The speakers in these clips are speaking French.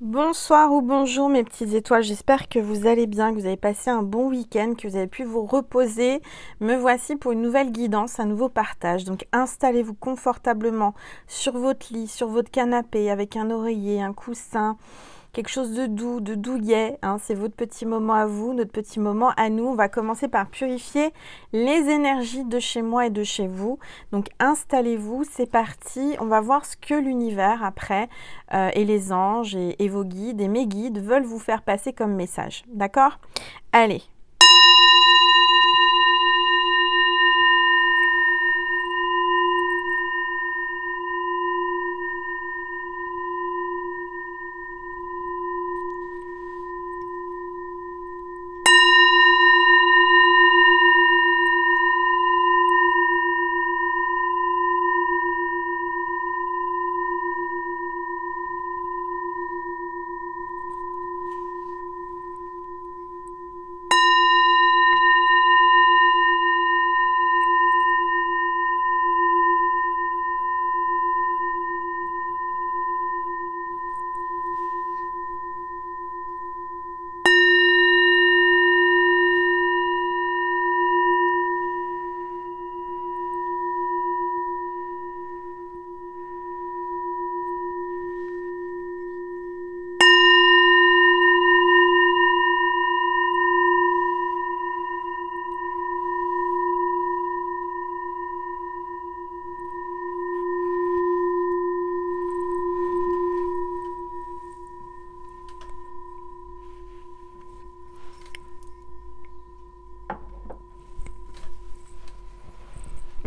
Bonsoir ou bonjour mes petites étoiles, j'espère que vous allez bien, que vous avez passé un bon week-end, que vous avez pu vous reposer. Me voici pour une nouvelle guidance, un nouveau partage. Donc installez-vous confortablement sur votre lit, sur votre canapé, avec un oreiller, un coussin, quelque chose de doux, de douillet, hein. C'est votre petit moment à vous, notre petit moment à nous. On va commencer par purifier les énergies de chez moi et de chez vous. Donc installez-vous, c'est parti. On va voir ce que l'univers après et les anges et vos guides et mes guides veulent vous faire passer comme message. D'accord? Allez.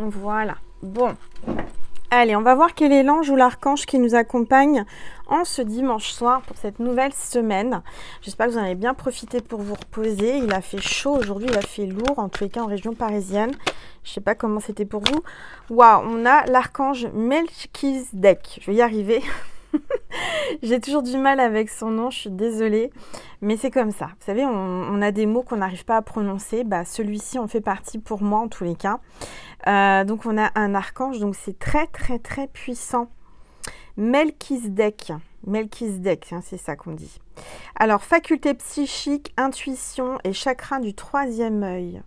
Voilà. Bon. Allez, on va voir quel est l'ange ou l'archange qui nous accompagne en ce dimanche soir pour cette nouvelle semaine. J'espère que vous en avez bien profité pour vous reposer. Il a fait chaud aujourd'hui, il a fait lourd, en tous les cas en région parisienne. Je ne sais pas comment c'était pour vous. Waouh, on a l'archange Melchizedek. Je vais y arriver. J'ai toujours du mal avec son nom, je suis désolée, mais c'est comme ça. Vous savez, on a des mots qu'on n'arrive pas à prononcer. Bah, celui-ci en fait partie pour moi en tous les cas. Donc on a un archange, donc c'est très très très puissant. Melchizedek, Melchizedek, hein, c'est ça qu'on dit. Alors, faculté psychique, intuition et chakra du troisième œil.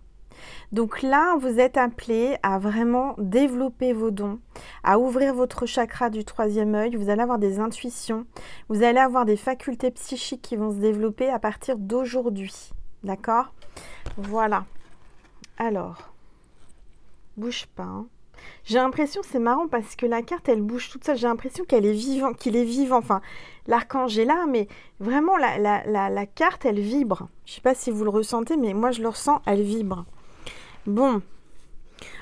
Donc là, vous êtes appelé à vraiment développer vos dons, à ouvrir votre chakra du troisième œil. Vous allez avoir des intuitions, vous allez avoir des facultés psychiques qui vont se développer à partir d'aujourd'hui. D'accord? Voilà. Alors, bouge pas. Hein. J'ai l'impression, c'est marrant parce que la carte, elle bouge toute seule. J'ai l'impression qu'elle est vivante, qu'il est vivant. Enfin, l'archange est là, mais vraiment, la carte, elle vibre. Je ne sais pas si vous le ressentez, mais moi, je le ressens, elle vibre. Bon,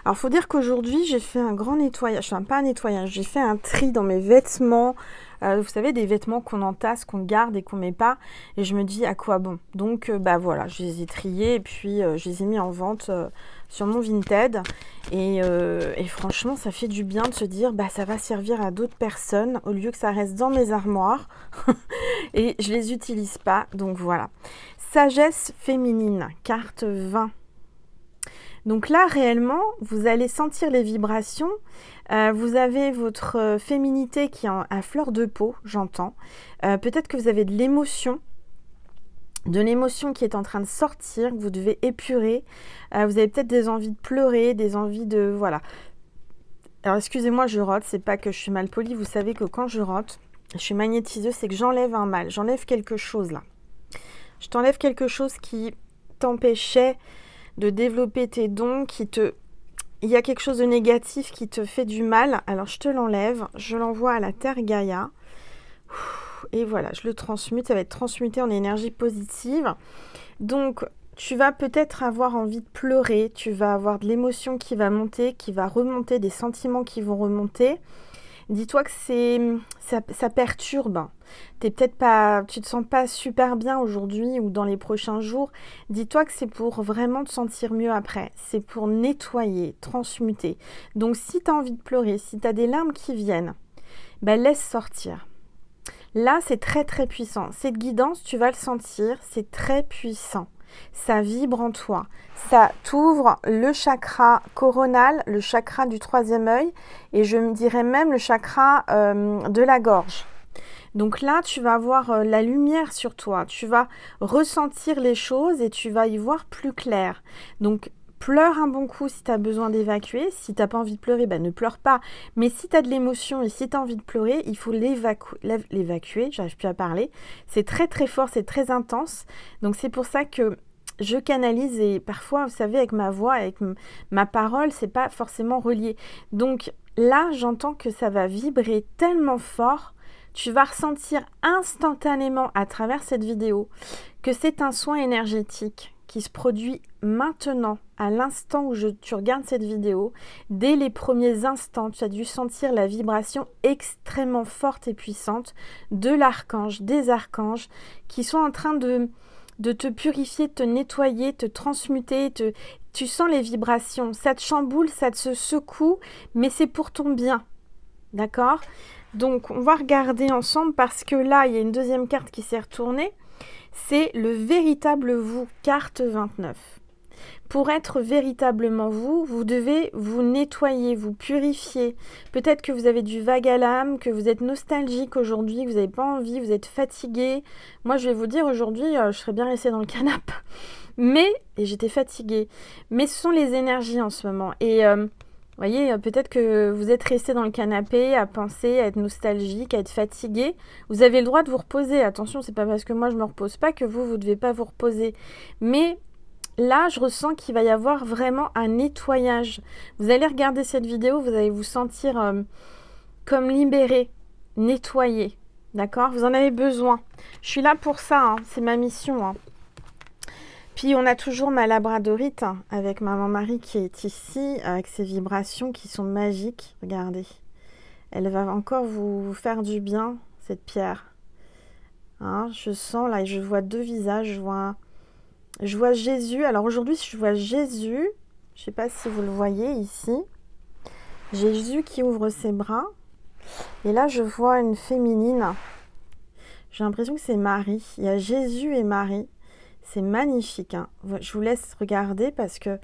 alors faut dire qu'aujourd'hui j'ai fait un grand nettoyage, enfin pas un nettoyage, j'ai fait un tri dans mes vêtements, vous savez des vêtements qu'on entasse, qu'on garde et qu'on met pas, et je me dis à quoi bon. Donc bah voilà, je les ai triés et puis je les ai mis en vente sur mon Vinted et franchement ça fait du bien de se dire bah ça va servir à d'autres personnes au lieu que ça reste dans mes armoires et je les utilise pas, donc voilà. Sagesse féminine, carte 20. Donc là, réellement, vous allez sentir les vibrations. Vous avez votre féminité qui est à fleur de peau, j'entends. Peut-être que vous avez de l'émotion qui est en train de sortir, que vous devez épurer. Vous avez peut-être des envies de pleurer, des envies de... Voilà. Alors, excusez-moi, je rote. C'est pas que je suis mal polie. Vous savez que quand je rote, je suis magnétiseuse, c'est que j'enlève un mal. J'enlève quelque chose, là. Je t'enlève quelque chose qui t'empêchait de développer tes dons, il y a quelque chose de négatif qui te fait du mal, alors je te l'enlève, je l'envoie à la Terre Gaïa, et voilà, je le transmute, ça va être transmuté en énergie positive. Donc, tu vas peut-être avoir envie de pleurer, tu vas avoir de l'émotion qui va monter, qui va remonter, des sentiments qui vont remonter. Dis-toi que ça perturbe. Tu te sens pas super bien aujourd'hui ou dans les prochains jours. Dis-toi que c'est pour vraiment te sentir mieux après. C'est pour nettoyer, transmuter. Donc si tu as envie de pleurer, si tu as des larmes qui viennent, ben laisse sortir. Là, c'est très très puissant. Cette guidance, tu vas le sentir, c'est très puissant. Ça vibre en toi, ça t'ouvre le chakra coronal, le chakra du troisième œil et je me dirais même le chakra de la gorge. Donc là, tu vas avoir la lumière sur toi. Tu vas ressentir les choses et tu vas y voir plus clair. Donc, pleure un bon coup si tu as besoin d'évacuer. Si tu n'as pas envie de pleurer, ben, ne pleure pas. Mais si tu as de l'émotion et si tu as envie de pleurer, il faut l'évacuer. J'arrive plus à parler. C'est très très fort, c'est très intense. Donc c'est pour ça que je canalise et parfois, vous savez, avec ma voix, avec ma parole, c'est pas forcément relié. Donc là, j'entends que ça va vibrer tellement fort. Tu vas ressentir instantanément à travers cette vidéo que c'est un soin énergétique qui se produit maintenant, à l'instant où tu regardes cette vidéo. Dès les premiers instants, tu as dû sentir la vibration extrêmement forte et puissante de l'archange, des archanges, qui sont en train de te purifier, de te nettoyer, te transmuter, tu sens les vibrations. Ça te chamboule, ça te secoue, mais c'est pour ton bien. D'accord? Donc, on va regarder ensemble parce que là, il y a une deuxième carte qui s'est retournée. C'est le véritable vous, carte 29. Pour être véritablement vous, vous devez vous nettoyer, vous purifier. Peut-être que vous avez du vague à l'âme, que vous êtes nostalgique aujourd'hui, que vous n'avez pas envie, vous êtes fatigué. Moi, je vais vous dire aujourd'hui, je serais bien restée dans le canapé. Et j'étais fatiguée. Mais ce sont les énergies en ce moment. Et vous voyez, peut-être que vous êtes resté dans le canapé à penser, à être nostalgique, à être fatigué. Vous avez le droit de vous reposer. Attention, c'est pas parce que moi je me repose pas que vous devez pas vous reposer. Mais là, je ressens qu'il va y avoir vraiment un nettoyage. Vous allez regarder cette vidéo, vous allez vous sentir comme libéré, nettoyé. D'accord? Vous en avez besoin. Je suis là pour ça, hein. C'est ma mission, hein. Puis on a toujours ma labradorite hein, avec maman Marie qui est ici, avec ses vibrations qui sont magiques. Regardez, elle va encore vous faire du bien, cette pierre. Hein, je sens là, je vois deux visages, je vois Jésus. Alors aujourd'hui, je vois Jésus, je ne sais pas si vous le voyez ici. Jésus qui ouvre ses bras. Et là, je vois une féminine. J'ai l'impression que c'est Marie. Il y a Jésus et Marie. C'est magnifique, hein. Je vous laisse regarder parce que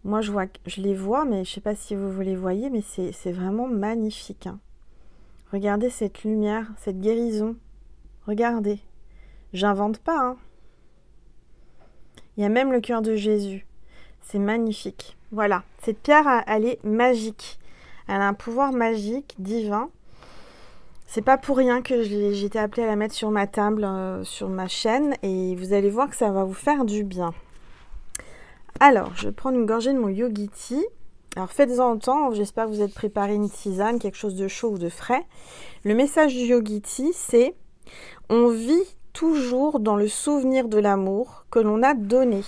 moi je les vois, mais je ne sais pas si vous les voyez, mais c'est vraiment magnifique, hein. Regardez cette lumière, cette guérison. Regardez. J'invente pas, hein. Il y a même le cœur de Jésus. C'est magnifique. Voilà. Cette pierre, elle est magique. Elle a un pouvoir magique, divin. C'est pas pour rien que j'étais appelée à la mettre sur ma table, sur ma chaîne. Et vous allez voir que ça va vous faire du bien. Alors, je vais prendre une gorgée de mon Yogi-Tea. Alors, faites-en autant. J'espère que vous êtes préparé une tisane, quelque chose de chaud ou de frais. Le message du Yogi-Tea, c'est « On vit toujours dans le souvenir de l'amour que l'on a donné. »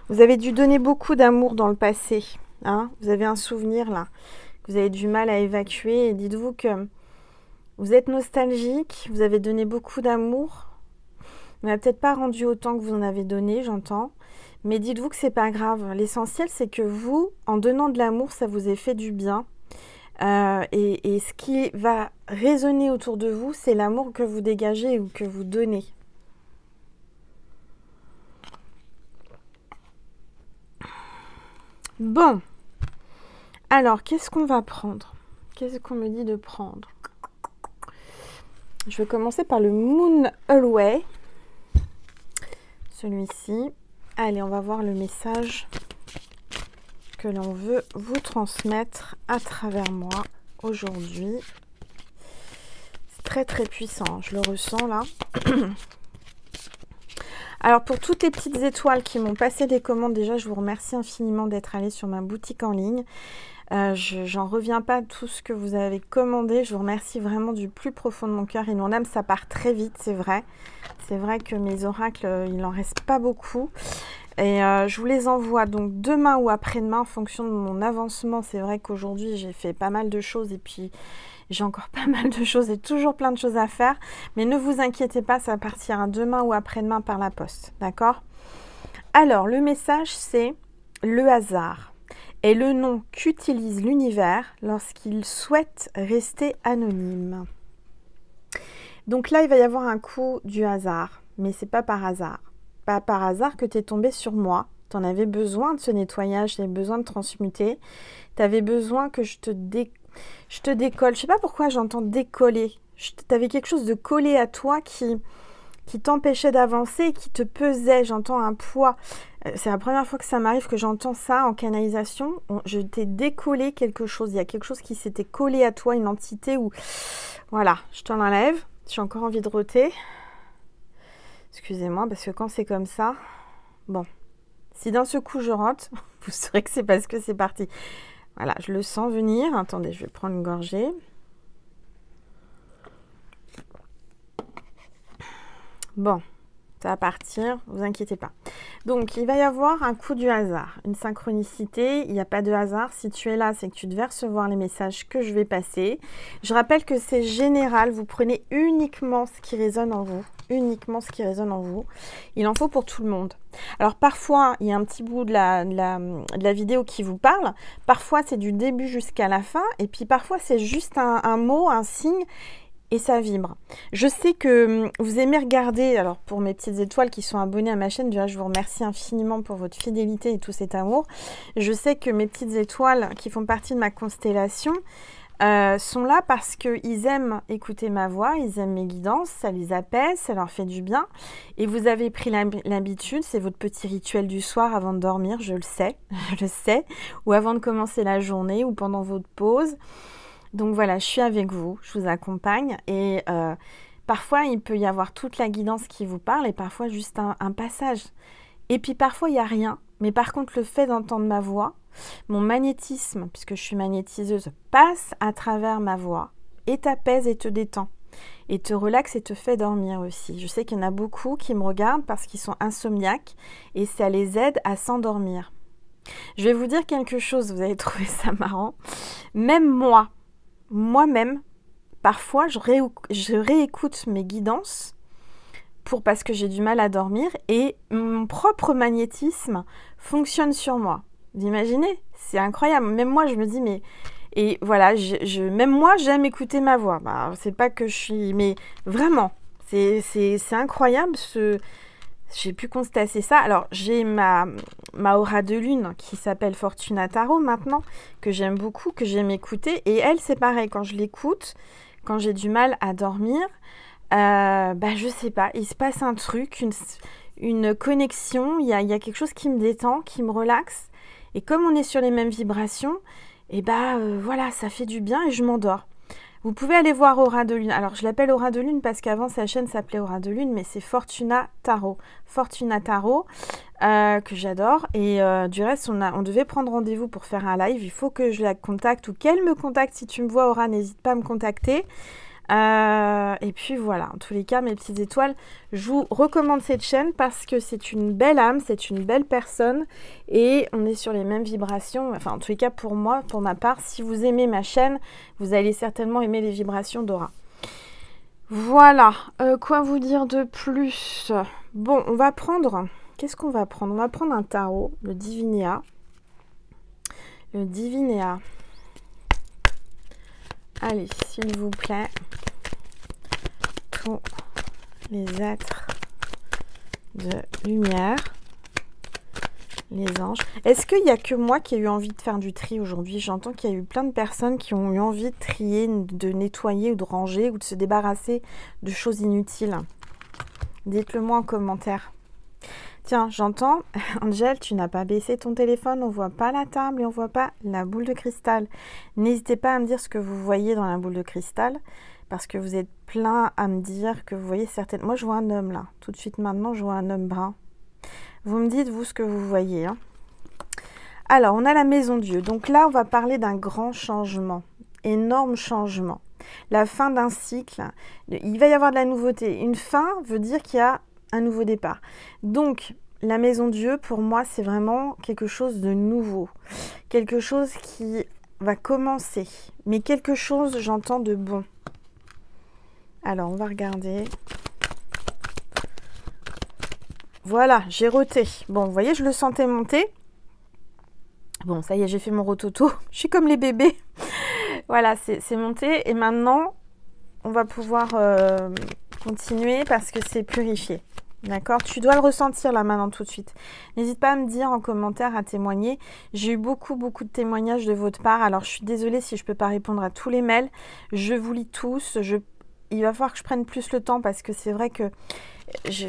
Vous avez dû donner beaucoup d'amour dans le passé. Hein? Vous avez un souvenir là. Vous avez du mal à évacuer et dites-vous que vous êtes nostalgique, vous avez donné beaucoup d'amour, vous n'avez peut-être pas rendu autant que vous en avez donné, j'entends, mais dites-vous que c'est pas grave. L'essentiel, c'est que vous, en donnant de l'amour, ça vous ait fait du bien. Et ce qui va résonner autour de vous, c'est l'amour que vous dégagez ou que vous donnez. Bon. Alors, qu'est-ce qu'on va prendre? Qu'est-ce qu'on me dit de prendre? Je vais commencer par le Moon Away. Celui-ci. Allez, on va voir le message que l'on veut vous transmettre à travers moi aujourd'hui. C'est très très puissant, je le ressens là. Alors pour toutes les petites étoiles qui m'ont passé des commandes, déjà je vous remercie infiniment d'être allé sur ma boutique en ligne. J'en reviens pas de tout ce que vous avez commandé. Je vous remercie vraiment du plus profond de mon cœur. Et mon âme, ça part très vite, c'est vrai. C'est vrai que mes oracles, il n'en reste pas beaucoup. Et je vous les envoie donc demain ou après-demain en fonction de mon avancement. C'est vrai qu'aujourd'hui, j'ai fait pas mal de choses et puis j'ai encore pas mal de choses et toujours plein de choses à faire. Mais ne vous inquiétez pas, ça partira demain ou après-demain par la poste. D'accord? Alors, le message, c'est le hasard est le nom qu'utilise l'univers lorsqu'il souhaite rester anonyme. Donc là, il va y avoir un coup du hasard, mais c'est pas par hasard. Pas par hasard que tu es tombé sur moi. Tu en avais besoin de ce nettoyage, tu avais besoin de transmuter. Tu avais besoin que je te Je te décolle. Je sais pas pourquoi j'entends décoller. Tu avais quelque chose de collé à toi qui t'empêchait d'avancer, qui te pesait. J'entends un poids. C'est la première fois que ça m'arrive que j'entends ça en canalisation. Je t'ai décollé quelque chose. Il y a quelque chose qui s'était collé à toi, une entité où... Voilà, je t'en enlève. J'ai encore envie de roter. Excusez-moi, parce que quand c'est comme ça... Bon, si d'un seul coup je rote, vous saurez que c'est parce que c'est parti. Voilà, je le sens venir. Attendez, je vais prendre une gorgée. Bon, ça va partir, vous inquiétez pas. Donc, il va y avoir un coup du hasard, une synchronicité. Il n'y a pas de hasard. Si tu es là, c'est que tu devais recevoir les messages que je vais passer. Je rappelle que c'est général. Vous prenez uniquement ce qui résonne en vous. Uniquement ce qui résonne en vous. Il en faut pour tout le monde. Alors, parfois, il y a un petit bout de la vidéo qui vous parle. Parfois, c'est du début jusqu'à la fin. Et puis, parfois, c'est juste un mot, un signe. Et ça vibre. Je sais que vous aimez regarder, alors pour mes petites étoiles qui sont abonnées à ma chaîne, déjà je vous remercie infiniment pour votre fidélité et tout cet amour. Je sais que mes petites étoiles qui font partie de ma constellation sont là parce qu'ils aiment écouter ma voix, ils aiment mes guidances, ça les apaise, ça leur fait du bien. Et vous avez pris l'habitude, c'est votre petit rituel du soir avant de dormir, je le sais, ou avant de commencer la journée ou pendant votre pause. Donc voilà, je suis avec vous, je vous accompagne et parfois il peut y avoir toute la guidance qui vous parle et parfois juste un passage. Et puis parfois il n'y a rien, mais par contre le fait d'entendre ma voix, mon magnétisme, puisque je suis magnétiseuse, passe à travers ma voix et t'apaise et te détend. Et te relaxe et te fait dormir aussi. Je sais qu'il y en a beaucoup qui me regardent parce qu'ils sont insomniaques et ça les aide à s'endormir. Je vais vous dire quelque chose, vous allez trouver ça marrant. Même moi-même, parfois, je réécoute mes guidances parce que j'ai du mal à dormir et mon propre magnétisme fonctionne sur moi. Vous imaginez? C'est incroyable. Même moi, je me dis, mais... Et voilà, même moi, j'aime écouter ma voix. Bah, c'est pas que je suis... Mais vraiment, c'est incroyable. J'ai pu constater ça. Alors, j'ai ma aura de lune qui s'appelle Fortuna Tarot maintenant, que j'aime beaucoup, que j'aime écouter. Et elle, c'est pareil. Quand je l'écoute, quand j'ai du mal à dormir, je sais pas, il se passe un truc, une connexion. Il y a quelque chose qui me détend, qui me relaxe. Et comme on est sur les mêmes vibrations, voilà, ça fait du bien et je m'endors. Vous pouvez aller voir Aura de Lune. Alors, je l'appelle Aura de Lune parce qu'avant, sa chaîne s'appelait Aura de Lune, mais c'est Fortuna Tarot. Fortuna Tarot, que j'adore. Et du reste, on devait prendre rendez-vous pour faire un live. Il faut que je la contacte ou qu'elle me contacte. Si tu me vois, Aura, n'hésite pas à me contacter. Et puis voilà, en tous les cas, mes petites étoiles, je vous recommande cette chaîne parce que c'est une belle âme, c'est une belle personne et on est sur les mêmes vibrations. Enfin, en tous les cas, pour moi, pour ma part, si vous aimez ma chaîne, vous allez certainement aimer les vibrations d'Aura. Voilà, quoi vous dire de plus? Bon, on va prendre... Qu'est-ce qu'on va prendre? On va prendre un tarot, le Divinéa. Le Divinéa. Allez, s'il vous plaît, tous les êtres de lumière, les anges. Est-ce qu'il n'y a que moi qui ai eu envie de faire du tri aujourd'hui? J'entends qu'il y a eu plein de personnes qui ont eu envie de trier, de nettoyer ou de ranger ou de se débarrasser de choses inutiles. Dites-le moi en commentaire. Tiens, j'entends, Angèle, tu n'as pas baissé ton téléphone, on voit pas la table et on voit pas la boule de cristal. N'hésitez pas à me dire ce que vous voyez dans la boule de cristal, parce que vous êtes plein à me dire que vous voyez certaines... Moi, je vois un homme là, tout de suite maintenant, je vois un homme brun. Vous me dites, vous, ce que vous voyez. Hein. Alors, on a la maison Dieu. Donc là, on va parler d'un grand changement, énorme changement. La fin d'un cycle, il va y avoir de la nouveauté. Une fin veut dire qu'il y a un nouveau départ. Donc, la maison Dieu, pour moi, c'est vraiment quelque chose de nouveau. Quelque chose qui va commencer. Mais quelque chose, j'entends, de bon. Alors, on va regarder. Voilà, j'ai roté. Bon, vous voyez, je le sentais monter. Bon, ça y est, j'ai fait mon rototo. Je suis comme les bébés. Voilà, c'est monté. Et maintenant, on va pouvoir continuer parce que c'est purifié. D'accord? Tu dois le ressentir là maintenant tout de suite. N'hésite pas à me dire en commentaire, à témoigner. J'ai eu beaucoup de témoignages de votre part. Alors, je suis désolée si je ne peux pas répondre à tous les mails. Je vous lis tous. Il va falloir que je prenne plus le temps parce que c'est vrai que je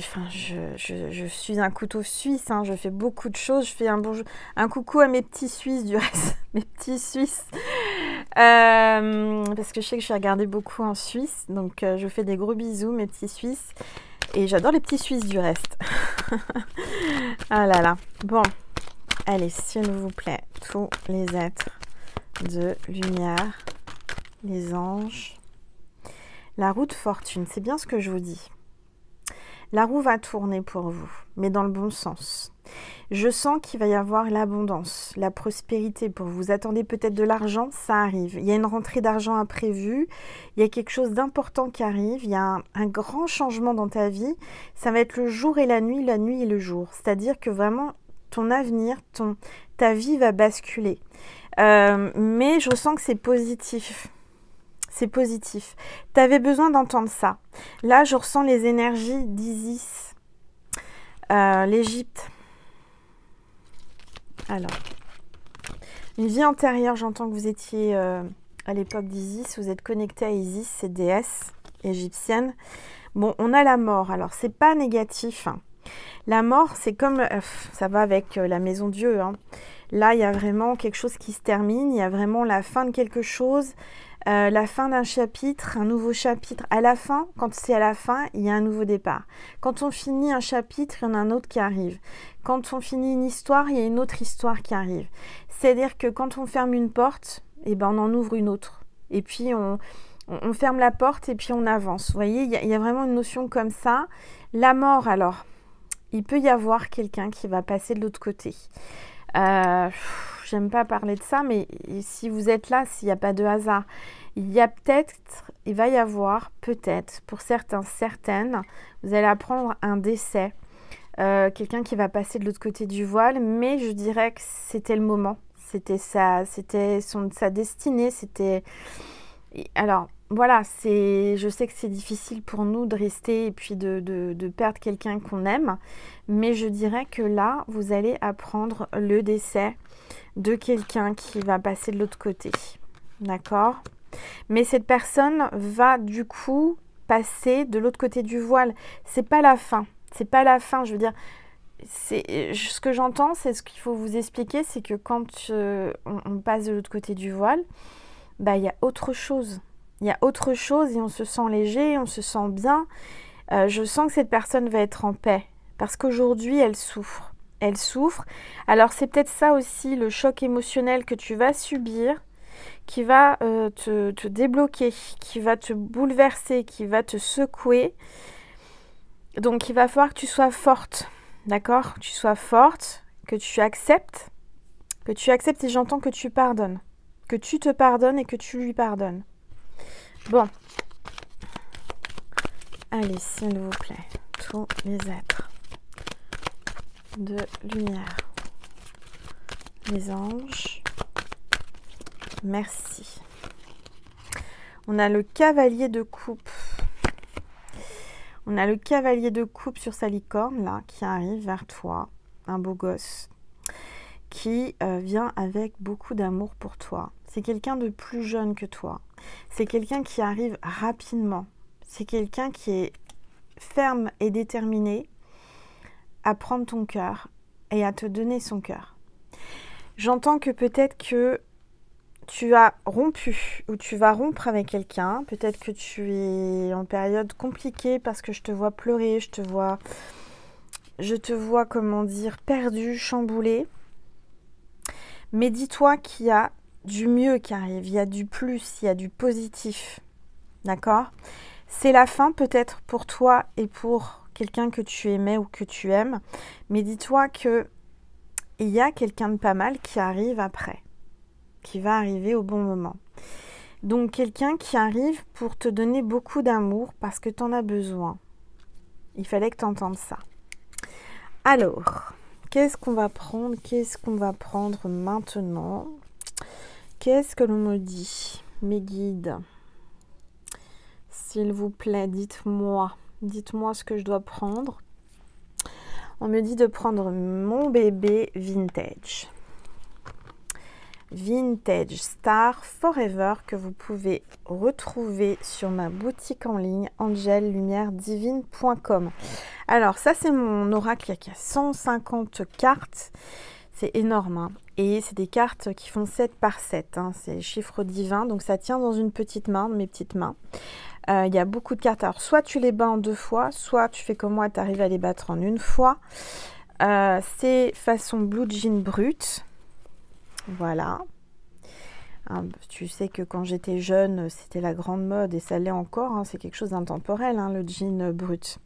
suis un couteau suisse. Hein. Je fais beaucoup de choses. Je fais un coucou à mes petits Suisses du reste. Mes petits Suisses. Parce que je sais que je suis regardée beaucoup en Suisse. Donc, je fais des gros bisous, mes petits Suisses. Et j'adore les petits Suisses du reste. Ah là là. Bon. Allez, s'il vous plaît, tous les êtres de lumière, les anges. La roue de fortune, c'est bien ce que je vous dis. La roue va tourner pour vous, mais dans le bon sens. Je sens qu'il va y avoir l'abondance, la prospérité pour vous. Vous attendez peut-être de l'argent, ça arrive. Il y a une rentrée d'argent imprévue, il y a quelque chose d'important qui arrive, il y a un grand changement dans ta vie. Ça va être le jour et la nuit et le jour. C'est-à-dire que vraiment, ton avenir, ta vie va basculer. Mais je sens que c'est positif. C'est positif. Tu avais besoin d'entendre ça. Là, je ressens les énergies d'Isis, l'Égypte. Alors, une vie antérieure, j'entends que vous étiez à l'époque d'Isis, vous êtes connecté à Isis, cette déesse égyptienne. Bon, on a la mort, alors c'est pas négatif. La mort, c'est comme, ça va avec la maison Dieu. Hein. Là, il y a vraiment quelque chose qui se termine, il y a vraiment la fin de quelque chose. La fin d'un chapitre, un nouveau chapitre. À la fin, quand c'est à la fin, il y a un nouveau départ. Quand on finit un chapitre, il y en a un autre qui arrive. Quand on finit une histoire, il y a une autre histoire qui arrive. C'est-à-dire que quand on ferme une porte, eh ben, on en ouvre une autre. Et puis, on ferme la porte et puis on avance. Vous voyez, il y a vraiment une notion comme ça. La mort, alors, il peut y avoir quelqu'un qui va passer de l'autre côté. J'aime pas parler de ça, mais si vous êtes là, s'il n'y a pas de hasard, il va y avoir peut-être, pour certains, certaines, vous allez apprendre un décès, quelqu'un qui va passer de l'autre côté du voile, mais je dirais que c'était le moment, c'était sa destinée, c'était... Alors, voilà, je sais que c'est difficile pour nous de rester et puis de perdre quelqu'un qu'on aime, mais je dirais que là, vous allez apprendre le décès de quelqu'un qui va passer de l'autre côté. D'accord? Mais cette personne va du coup passer de l'autre côté du voile. C'est pas la fin. C'est pas la fin, je veux dire. Ce que j'entends, c'est ce qu'il faut vous expliquer, c'est que quand on passe de l'autre côté du voile, bah, il y a autre chose. Il y a autre chose et on se sent léger, on se sent bien. Je sens que cette personne va être en paix parce qu'aujourd'hui, elle souffre. Elle souffre. Alors, c'est peut-être ça aussi, le choc émotionnel que tu vas subir, qui va te débloquer, qui va te bouleverser, qui va te secouer. Donc, il va falloir que tu sois forte, d'accord? Que tu sois forte, que tu acceptes et j'entends que tu pardonnes. Que tu te pardonnes et que tu lui pardonnes. Bon. Allez, s'il vous plaît, tous les êtres de lumière, les anges, merci. On a le cavalier de coupe. On a le cavalier de coupe sur sa licorne, là, qui arrive vers toi, un beau gosse, qui vient avec beaucoup d'amour pour toi. C'est quelqu'un de plus jeune que toi. C'est quelqu'un qui arrive rapidement. C'est quelqu'un qui est ferme et déterminé à prendre ton cœur et à te donner son cœur. J'entends que peut-être que tu as rompu ou tu vas rompre avec quelqu'un. Peut-être que tu es en période compliquée parce que je te vois pleurer, je te vois, comment dire, perdu, chamboulé. Mais dis-toi qu'il y a du mieux qui arrive, il y a du plus, il y a du positif. D'accord ? C'est la fin peut-être pour toi et pour quelqu'un que tu aimais ou que tu aimes. Mais dis-toi qu'il y a quelqu'un de pas mal qui arrive après, qui va arriver au bon moment. Donc quelqu'un qui arrive pour te donner beaucoup d'amour parce que tu en as besoin. Il fallait que tu entendes ça. Alors, qu'est-ce qu'on va prendre? Qu'est-ce qu'on va prendre maintenant? Qu'est-ce que l'on me dit? Mes guides, s'il vous plaît, dites-moi ce que je dois prendre. On me dit de prendre mon bébé vintage. Vintage Star Forever que vous pouvez retrouver sur ma boutique en ligne angellumieredivine.com. Alors ça c'est mon oracle qui a 150 cartes, c'est énorme hein. Et c'est des cartes qui font 7 par 7, hein. C'est les chiffres divins, donc ça tient dans une petite main, mes petites mains. Il y a beaucoup de cartes, alors soit tu les bats en 2 fois, soit tu fais comme moi, tu arrives à les battre en 1 fois. C'est façon blue jean brut. Voilà. Hein, tu sais que quand j'étais jeune, c'était la grande mode et ça l'est encore. Hein, c'est quelque chose d'intemporel, hein, le jean brut.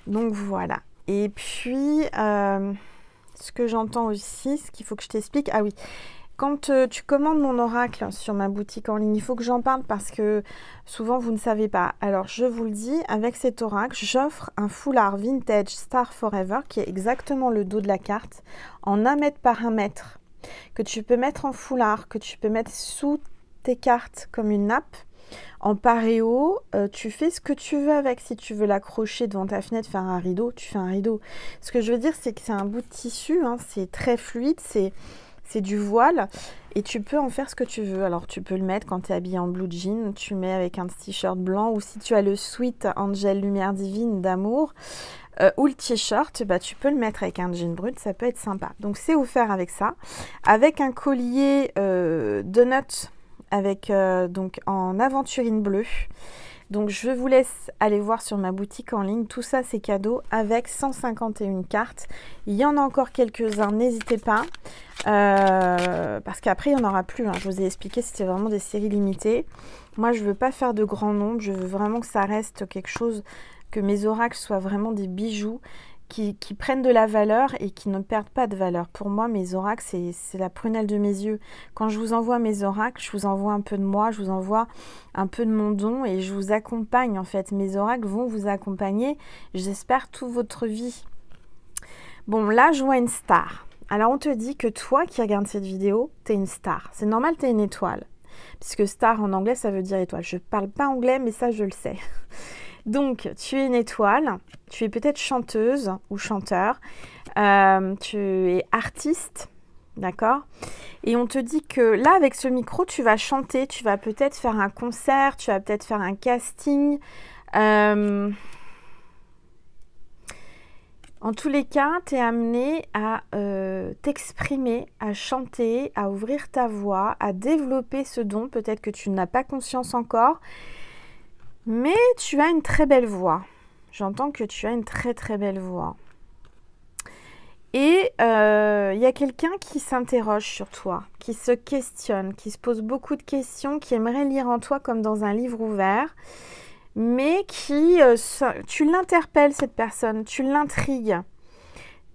Donc voilà. Et puis, ce que j'entends aussi, ce qu'il faut que je t'explique. Ah oui, quand tu commandes mon oracle sur ma boutique en ligne, il faut que j'en parle parce que souvent vous ne savez pas. Alors je vous le dis, avec cet oracle, j'offre un foulard vintage Star Forever qui est exactement le dos de la carte en 1 mètre par 1 mètre. Que tu peux mettre en foulard, que tu peux mettre sous tes cartes comme une nappe, en paréo, tu fais ce que tu veux avec. Si tu veux l'accrocher devant ta fenêtre, faire un rideau, tu fais un rideau. Ce que je veux dire, c'est que c'est un bout de tissu, hein, c'est très fluide, c'est du voile et tu peux en faire ce que tu veux. Alors tu peux le mettre quand tu es habillé en blue jean, tu mets avec un t-shirt blanc ou si tu as le sweat Angel Lumière Divine d'amour ou le t-shirt, bah, tu peux le mettre avec un jean brut, ça peut être sympa. Donc c'est offert avec ça, avec un collier donut avec donc en aventurine bleue. Donc je vous laisse aller voir sur ma boutique en ligne, tout ça c'est cadeau avec 151 cartes. Il y en a encore quelques-uns, n'hésitez pas, parce qu'après il n'y en aura plus, hein. Je vous ai expliqué, c'était vraiment des séries limitées. Moi je ne veux pas faire de grand nombre, je veux vraiment que ça reste quelque chose, que mes oracles soient vraiment des bijoux qui prennent de la valeur et qui ne perdent pas de valeur. Pour moi, mes oracles, c'est la prunelle de mes yeux. Quand je vous envoie mes oracles, je vous envoie un peu de moi, je vous envoie un peu de mon don et je vous accompagne en fait. Mes oracles vont vous accompagner, j'espère, toute votre vie. Bon, là, je vois une star. Alors, on te dit que toi qui regardes cette vidéo, tu es une star. C'est normal, tu es une étoile. Puisque star en anglais, ça veut dire étoile. Je ne parle pas anglais, mais ça, je le sais. Donc, tu es une étoile, tu es peut-être chanteuse ou chanteur, tu es artiste, d'accord? Et on te dit que là, avec ce micro, tu vas chanter, tu vas peut-être faire un concert, tu vas peut-être faire un casting. En tous les cas, tu es amené à t'exprimer, à chanter, à ouvrir ta voix, à développer ce don. Peut-être que tu n'as pas conscience encore. Mais tu as une très belle voix. J'entends que tu as une très très belle voix. Et il y a quelqu'un qui s'interroge sur toi, qui se questionne, qui se pose beaucoup de questions, qui aimerait lire en toi comme dans un livre ouvert, mais qui, tu l'interpelles cette personne, tu l'intrigues.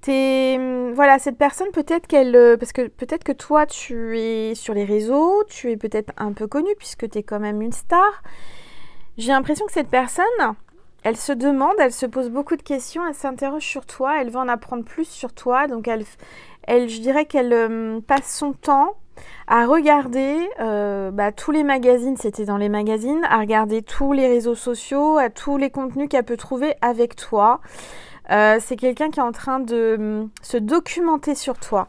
Voilà, cette personne, peut-être qu'elle, parce que peut-être que toi tu es sur les réseaux, tu es peut-être un peu connu puisque tu es quand même une star. J'ai l'impression que cette personne, elle se demande, elle se pose beaucoup de questions, elle s'interroge sur toi, elle veut en apprendre plus sur toi. Donc, je dirais qu'elle passe son temps à regarder tous les magazines, c'était dans les magazines, à regarder tous les réseaux sociaux, à tous les contenus qu'elle peut trouver avec toi. C'est quelqu'un qui est en train de se documenter sur toi,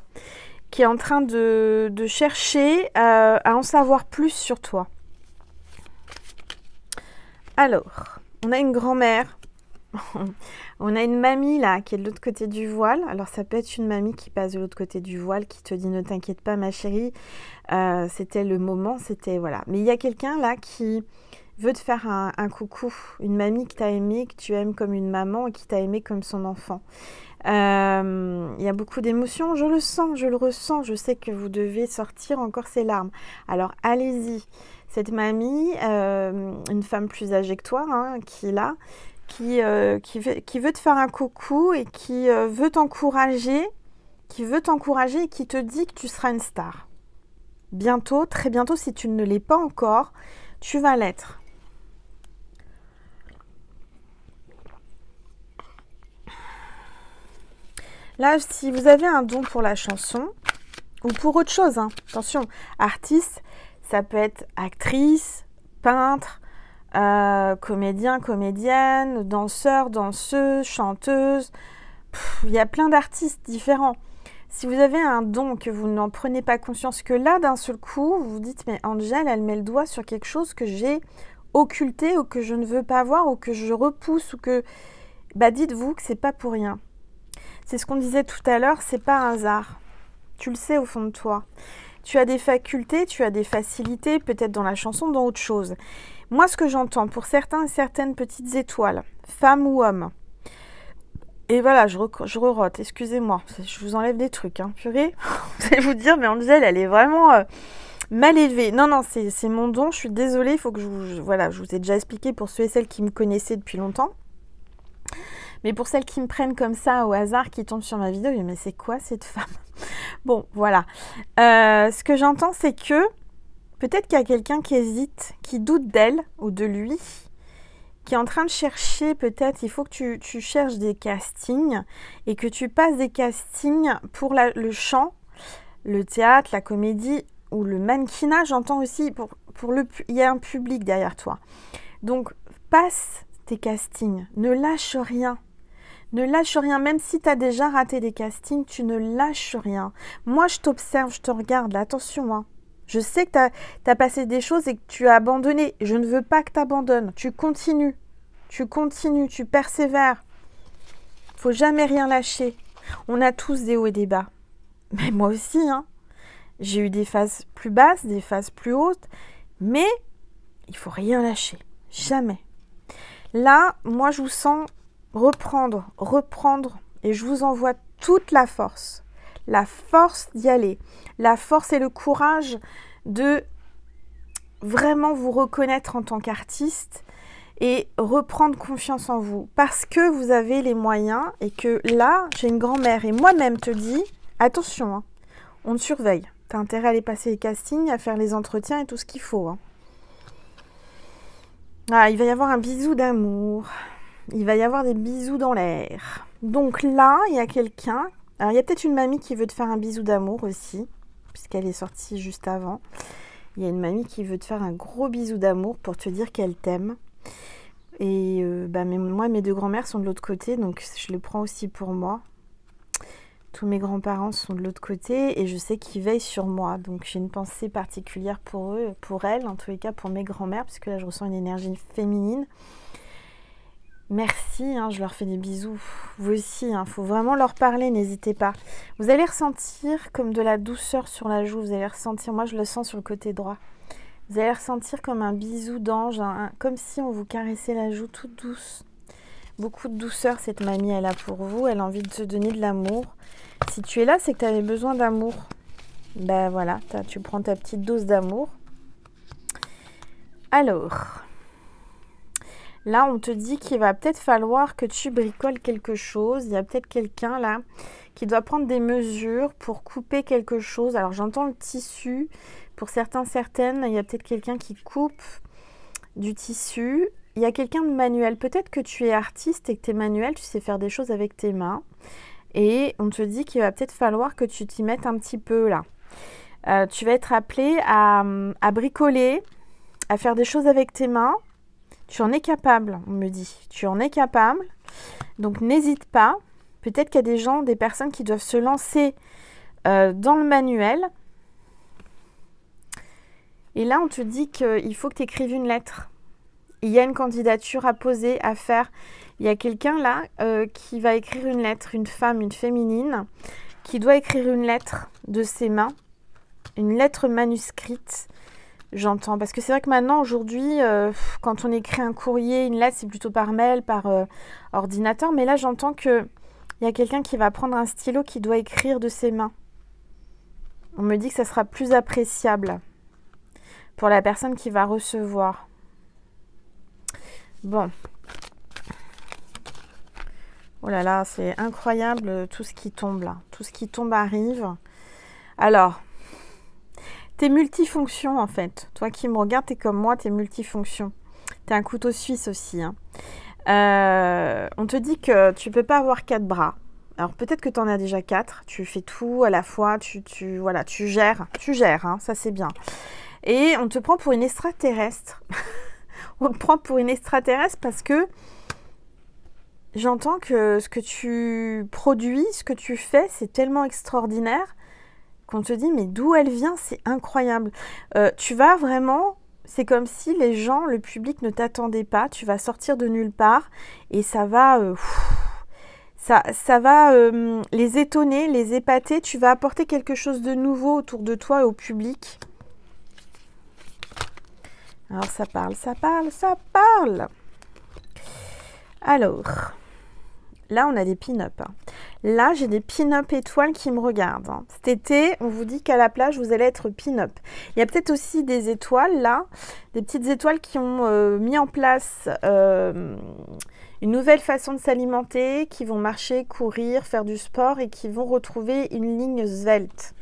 qui est en train de chercher à en savoir plus sur toi. Alors, on a une grand-mère, on a une mamie là qui est de l'autre côté du voile. Alors ça peut être une mamie qui passe de l'autre côté du voile, qui te dit ne t'inquiète pas ma chérie, c'était le moment, c'était voilà. Mais il y a quelqu'un là qui veut te faire un coucou, une mamie qui t'a aimé, que tu aimes comme une maman et qui t'a aimé comme son enfant. Il y a beaucoup d'émotions, je le sens, je le ressens, je sais que vous devez sortir encore ces larmes. Alors allez-y. Cette mamie, une femme plus âgée que toi, hein, qui est là, qui veut te faire un coucou et qui veut t'encourager, et qui te dit que tu seras une star. Bientôt, très bientôt, si tu ne l'es pas encore, tu vas l'être. Là, si vous avez un don pour la chanson, ou pour autre chose, hein, attention, artiste, ça peut être actrice, peintre, comédien, comédienne, danseur, danseuse, chanteuse. il y a plein d'artistes différents. Si vous avez un don que vous n'en prenez pas conscience, que là, d'un seul coup, vous vous dites, mais Angel, elle met le doigt sur quelque chose que j'ai occulté ou que je ne veux pas voir ou que je repousse ou que... Bah, dites-vous que c'est pas pour rien. C'est ce qu'on disait tout à l'heure, c'est pas un hasard. Tu le sais au fond de toi. Tu as des facultés, tu as des facilités, peut-être dans la chanson, dans autre chose. Moi, ce que j'entends pour certains et certaines petites étoiles, femmes ou hommes, et voilà, je rerote, excusez-moi, je vous enlève des trucs, hein, purée. Vous allez vous dire, mais Angel, elle est vraiment mal élevée. Non, non, c'est mon don, je suis désolée, il faut que voilà, je vous ai déjà expliqué pour ceux et celles qui me connaissaient depuis longtemps. Mais pour celles qui me prennent comme ça au hasard, qui tombent sur ma vidéo, mais c'est quoi cette femme? Bon, voilà. Ce que j'entends, c'est que peut-être qu'il y a quelqu'un qui hésite, qui doute d'elle ou de lui, qui est en train de chercher, peut-être, il faut que tu cherches des castings et que tu passes des castings pour le chant, le théâtre, la comédie ou le mannequinat, j'entends aussi, il y a un public derrière toi. Donc, passe tes castings, ne lâche rien. Ne lâche rien, même si tu as déjà raté des castings, tu ne lâches rien. Moi, je t'observe, je te regarde, là, attention, hein. Je sais que tu as passé des choses et que tu as abandonné. Je ne veux pas que tu abandonnes. Tu continues, tu persévères. Il ne faut jamais rien lâcher. On a tous des hauts et des bas. Mais moi aussi, hein. J'ai eu des phases plus basses, des phases plus hautes. Mais il ne faut rien lâcher. Jamais. Là, moi, je vous sens reprendre. Et je vous envoie toute la force. La force d'y aller, la force et le courage de vraiment vous reconnaître en tant qu'artiste et reprendre confiance en vous parce que vous avez les moyens et que là, j'ai une grand-mère et moi-même te dis, attention, hein, on te surveille. Tu as intérêt à aller passer les castings, à faire les entretiens et tout ce qu'il faut. Hein. Ah, il va y avoir un bisou d'amour, il va y avoir des bisous dans l'air. Donc là, il y a quelqu'un... Alors, il y a peut-être une mamie qui veut te faire un bisou d'amour aussi, puisqu'elle est sortie juste avant. Il y a une mamie qui veut te faire un gros bisou d'amour pour te dire qu'elle t'aime. Et moi, mes deux grands-mères sont de l'autre côté, donc je le prends aussi pour moi. Tous mes grands-parents sont de l'autre côté et je sais qu'ils veillent sur moi. Donc, j'ai une pensée particulière pour eux, pour elles, en tous les cas pour mes grands-mères, puisque là, je ressens une énergie féminine. Merci, hein, je leur fais des bisous. Vous aussi, il faut vraiment leur parler, n'hésitez pas. Vous allez ressentir comme de la douceur sur la joue. Vous allez ressentir, moi je le sens sur le côté droit. Vous allez ressentir comme un bisou d'ange, comme si on vous caressait la joue toute douce. Beaucoup de douceur, cette mamie, elle a pour vous. Elle a envie de te donner de l'amour. Si tu es là, c'est que tu avais besoin d'amour. Ben voilà, tu prends ta petite dose d'amour. Alors... Là, on te dit qu'il va peut-être falloir que tu bricoles quelque chose. Il y a peut-être quelqu'un là qui doit prendre des mesures pour couper quelque chose. Alors, j'entends le tissu. Pour certains, certaines, il y a peut-être quelqu'un qui coupe du tissu. Il y a quelqu'un de manuel. Peut-être que tu es artiste et que tu es manuel, tu sais faire des choses avec tes mains. Et on te dit qu'il va peut-être falloir que tu t'y mettes un petit peu là. Tu vas être appelé à bricoler, à faire des choses avec tes mains. Tu en es capable, on me dit. Tu en es capable. Donc, n'hésite pas. Peut-être qu'il y a des gens, des personnes qui doivent se lancer dans le manuel. Et là, on te dit qu'il faut que tu écrives une lettre. Il y a une candidature à poser, à faire. Il y a quelqu'un là qui va écrire une lettre, une femme, une féminine, qui doit écrire une lettre de ses mains. Une lettre manuscrite. J'entends, parce que c'est vrai que maintenant, aujourd'hui, quand on écrit un courrier, une lettre, c'est plutôt par mail, par ordinateur. Mais là, j'entends qu'il y a quelqu'un qui va prendre un stylo qui doit écrire de ses mains. On me dit que ça sera plus appréciable pour la personne qui va recevoir. Bon. Oh là là, c'est incroyable tout ce qui tombe là. Tout ce qui tombe arrive. Alors... T'es multifonction en fait. Toi qui me regardes, t'es comme moi, t'es multifonction. T'es un couteau suisse aussi. Hein. On te dit que tu peux pas avoir 4 bras. Alors peut-être que tu en as déjà 4. Tu fais tout à la fois. Tu gères. Tu gères, hein, ça c'est bien. Et on te prend pour une extraterrestre. On te prend pour une extraterrestre parce que j'entends que ce que tu produis, ce que tu fais, c'est tellement extraordinaire qu'on te dit, mais d'où elle vient, c'est incroyable. Tu vas vraiment, c'est comme si les gens, le public ne t'attendait pas, tu vas sortir de nulle part et ça va... ça va les étonner, les épater. Tu vas apporter quelque chose de nouveau autour de toi et au public. Alors, ça parle, ça parle, ça parle. Alors, là, on a des pin-up. Là, j'ai des pin-up étoiles qui me regardent. Cet été, on vous dit qu'à la plage, vous allez être pin-up. Il y a peut-être aussi des étoiles, là, des petites étoiles qui ont mis en place une nouvelle façon de s'alimenter, qui vont marcher, courir, faire du sport et qui vont retrouver une ligne svelte.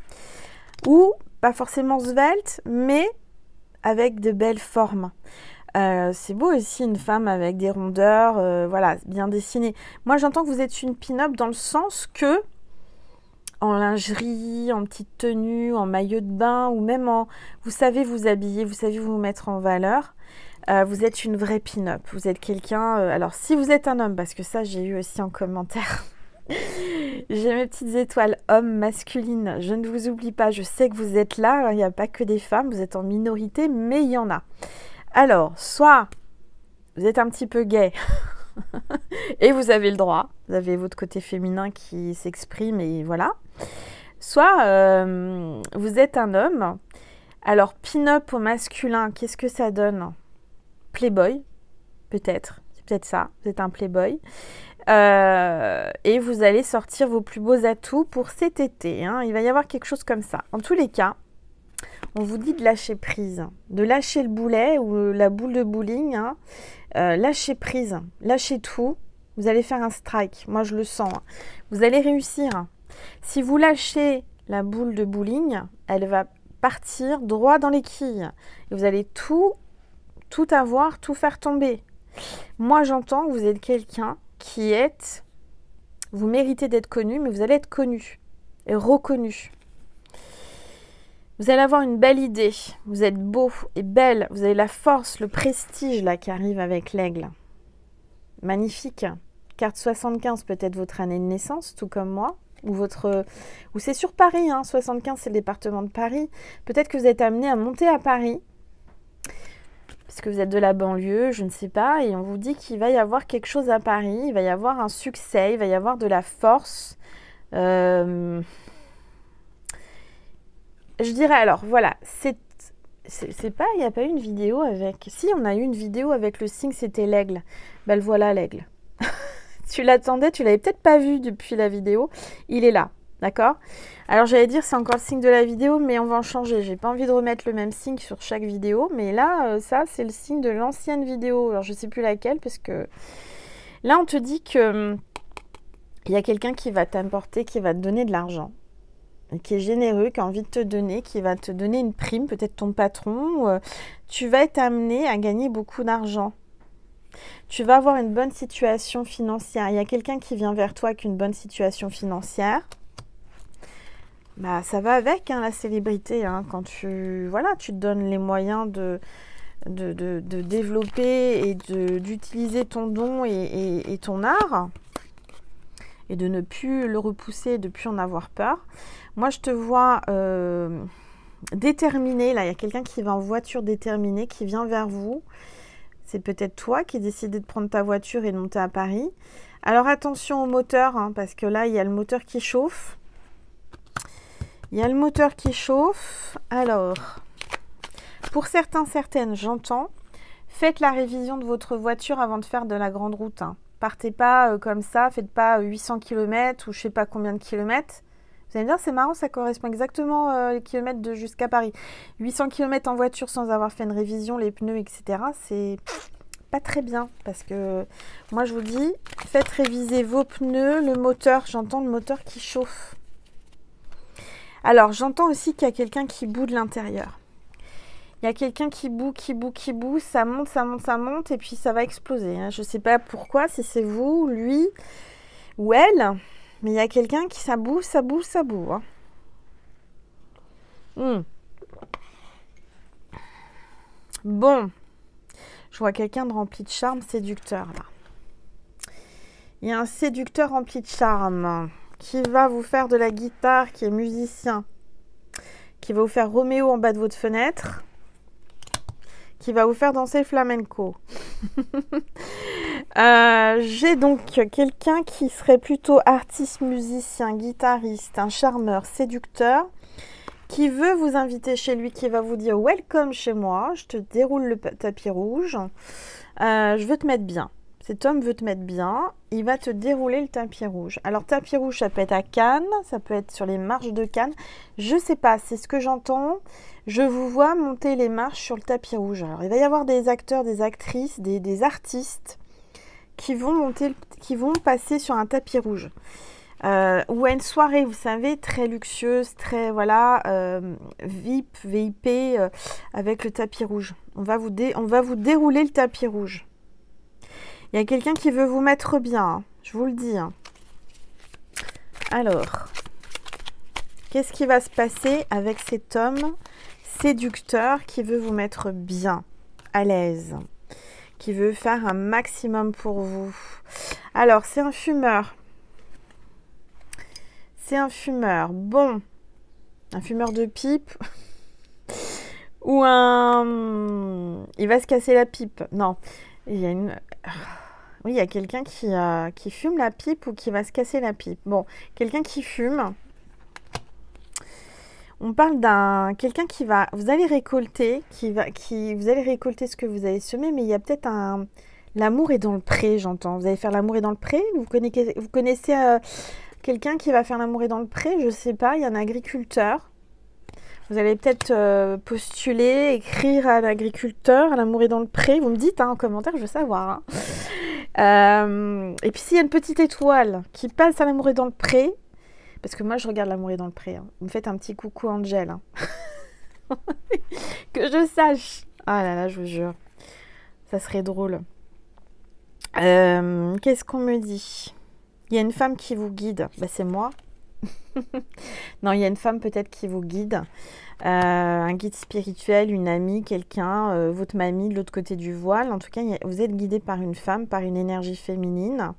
Ou, pas forcément svelte, mais avec de belles formes. C'est beau aussi une femme avec des rondeurs, voilà, bien dessinée. Moi, j'entends que vous êtes une pin-up dans le sens que en lingerie, en petite tenue, en maillot de bain ou même en... Vous savez vous habiller, vous savez vous mettre en valeur. Vous êtes une vraie pin-up. Vous êtes quelqu'un... alors, si vous êtes un homme, parce que ça, j'ai eu aussi en commentaire... J'ai mes petites étoiles hommes, masculines. Je ne vous oublie pas, je sais que vous êtes là. Il n'y a pas que des femmes, vous êtes en minorité, mais il y en a. Alors, soit vous êtes un petit peu gay et vous avez le droit, vous avez votre côté féminin qui s'exprime et voilà. Soit vous êtes un homme. Alors, pin-up au masculin, qu'est-ce que ça donne? Playboy, peut-être. C'est peut-être ça, vous êtes un playboy. Et vous allez sortir vos plus beaux atouts pour cet été. Hein. Il va y avoir quelque chose comme ça. En tous les cas, on vous dit de lâcher prise, de lâcher le boulet ou la boule de bowling, hein. Lâchez prise, lâchez tout, vous allez faire un strike, moi je le sens, hein. Vous allez réussir. Si vous lâchez la boule de bowling, elle va partir droit dans les quilles et vous allez tout avoir, tout faire tomber. Moi j'entends que vous êtes quelqu'un qui est, vous méritez d'être connu, mais vous allez être connu et reconnu. Vous allez avoir une belle idée, vous êtes beau et belle, vous avez la force, le prestige là qui arrive avec l'aigle. Magnifique. Carte 75, peut-être votre année de naissance, tout comme moi. Ou c'est sur Paris, hein, 75 c'est le département de Paris. Peut-être que vous êtes amené à monter à Paris, parce que vous êtes de la banlieue, je ne sais pas, et on vous dit qu'il va y avoir quelque chose à Paris, il va y avoir un succès, il va y avoir de la force. Je dirais alors, voilà, c'est pas, il n'y a pas eu une vidéo avec... Si, on a eu une vidéo avec le signe, c'était l'aigle. Ben le voilà, l'aigle. Tu l'attendais, tu l'avais peut-être pas vu depuis la vidéo. Il est là, d'accord? Alors, j'allais dire, c'est encore le signe de la vidéo, mais on va en changer. J'ai pas envie de remettre le même signe sur chaque vidéo. Mais là, ça, c'est le signe de l'ancienne vidéo. Alors, je sais plus laquelle, parce que... Là, on te dit que... Il y a quelqu'un qui va t'apporter, qui va te donner de l'argent, qui est généreux, qui a envie de te donner, qui va te donner une prime, peut-être ton patron. Tu vas être amené à gagner beaucoup d'argent. Tu vas avoir une bonne situation financière. Il y a quelqu'un qui vient vers toi avec une bonne situation financière. Bah, ça va avec hein, la célébrité. Hein, quand tu te donnes les moyens de développer et d'utiliser ton don et ton art, et de ne plus le repousser, de ne plus en avoir peur. Moi, je te vois déterminé. Là, il y a quelqu'un qui va en voiture déterminé, qui vient vers vous. C'est peut-être toi qui as décidé de prendre ta voiture et de monter à Paris. Alors, attention au moteur, hein, parce que là, il y a le moteur qui chauffe. Il y a le moteur qui chauffe. Alors, pour certains, certaines, j'entends, faites la révision de votre voiture avant de faire de la grande route. Hein. Partez pas comme ça, faites pas 800 km ou je sais pas combien de kilomètres. Vous allez me dire, c'est marrant, ça correspond exactement les kilomètres de jusqu'à Paris. 800 km en voiture sans avoir fait une révision, les pneus, etc. C'est pas très bien parce que moi, je vous dis, faites réviser vos pneus, le moteur. J'entends le moteur qui chauffe. Alors, j'entends aussi qu'il y a quelqu'un qui bout de l'intérieur. Il y a quelqu'un qui bout, ça monte, ça monte, ça monte, et puis ça va exploser. Hein. Je ne sais pas pourquoi, si c'est vous, lui ou elle, mais il y a quelqu'un qui ça boue. Hein. Bon, je vois quelqu'un de rempli de charme séducteur, là. Il y a un séducteur rempli de charme qui va vous faire de la guitare, qui est musicien, qui va vous faire Roméo en bas de votre fenêtre, qui va vous faire danser le flamenco. J'ai donc quelqu'un qui serait plutôt artiste, musicien, guitariste, un charmeur, séducteur, qui veut vous inviter chez lui, qui va vous dire « Welcome chez moi, je te déroule le tapis rouge, je veux te mettre bien ». Cet homme veut te mettre bien, il va te dérouler le tapis rouge. Alors, tapis rouge, ça peut être à Cannes, ça peut être sur les marches de Cannes. Je sais pas, c'est ce que j'entends. Je vous vois monter les marches sur le tapis rouge. Alors, il va y avoir des acteurs, des actrices, des artistes qui vont passer sur un tapis rouge. Ou à une soirée, vous savez, très luxueuse, très, voilà, VIP, VIP, avec le tapis rouge. On va vous dérouler le tapis rouge. Il y a quelqu'un qui veut vous mettre bien, hein, je vous le dis. Hein. Alors, qu'est-ce qui va se passer avec cet homme séducteur qui veut vous mettre bien, à l'aise, qui veut faire un maximum pour vous? Alors, c'est un fumeur. C'est un fumeur. Bon, un fumeur de pipe ou un... Il va se casser la pipe. Non, il y a une... Oui, il y a quelqu'un qui fume la pipe ou qui va se casser la pipe. Bon, quelqu'un qui fume. On parle d'un quelqu'un qui va... Vous allez récolter, vous allez récolter ce que vous avez semé, mais il y a peut-être un... L'amour est dans le pré, j'entends. Vous allez faire l'amour est dans le pré? Vous connaissez quelqu'un qui va faire l'amour est dans le pré? Je ne sais pas, il y a un agriculteur. Vous allez peut-être postuler, écrire à l'agriculteur, à l'amour est dans le pré. Vous me dites hein, en commentaire, je veux savoir. Hein. Et puis s'il y a une petite étoile qui passe à l'amour est dans le pré, parce que moi je regarde l'amour est dans le pré. Hein. Vous me faites un petit coucou Angel. Hein. Que je sache. Ah là là, je vous jure. Ça serait drôle. Qu'est-ce qu'on me dit? Il y a une femme qui vous guide. Bah, c'est moi. Non, il y a une femme peut-être qui vous guide. Un guide spirituel, une amie, quelqu'un, votre mamie de l'autre côté du voile. En tout cas, vous êtes guidé par une femme, par une énergie féminine.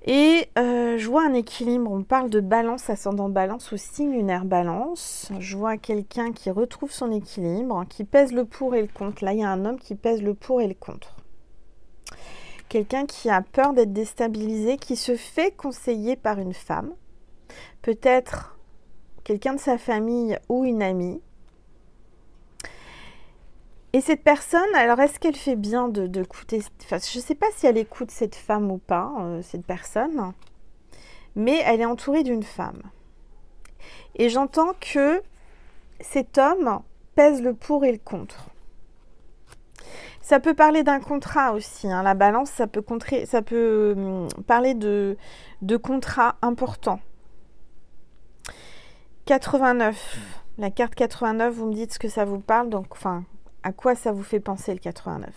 Et je vois un équilibre. On parle de balance, ascendant balance ou signe lunaire balance. Je vois quelqu'un qui retrouve son équilibre, qui pèse le pour et le contre. Là, il y a un homme qui pèse le pour et le contre. Quelqu'un qui a peur d'être déstabilisé, qui se fait conseiller par une femme. Peut-être quelqu'un de sa famille ou une amie. Et cette personne, alors est-ce qu'elle fait bien d'écouter, enfin, je ne sais pas si elle écoute cette femme ou pas, cette personne, mais elle est entourée d'une femme. Et j'entends que cet homme pèse le pour et le contre. Ça peut parler d'un contrat aussi, hein. La balance, ça peut parler de contrats importants. 89, la carte 89, vous me dites ce que ça vous parle, donc enfin, à quoi ça vous fait penser le 89?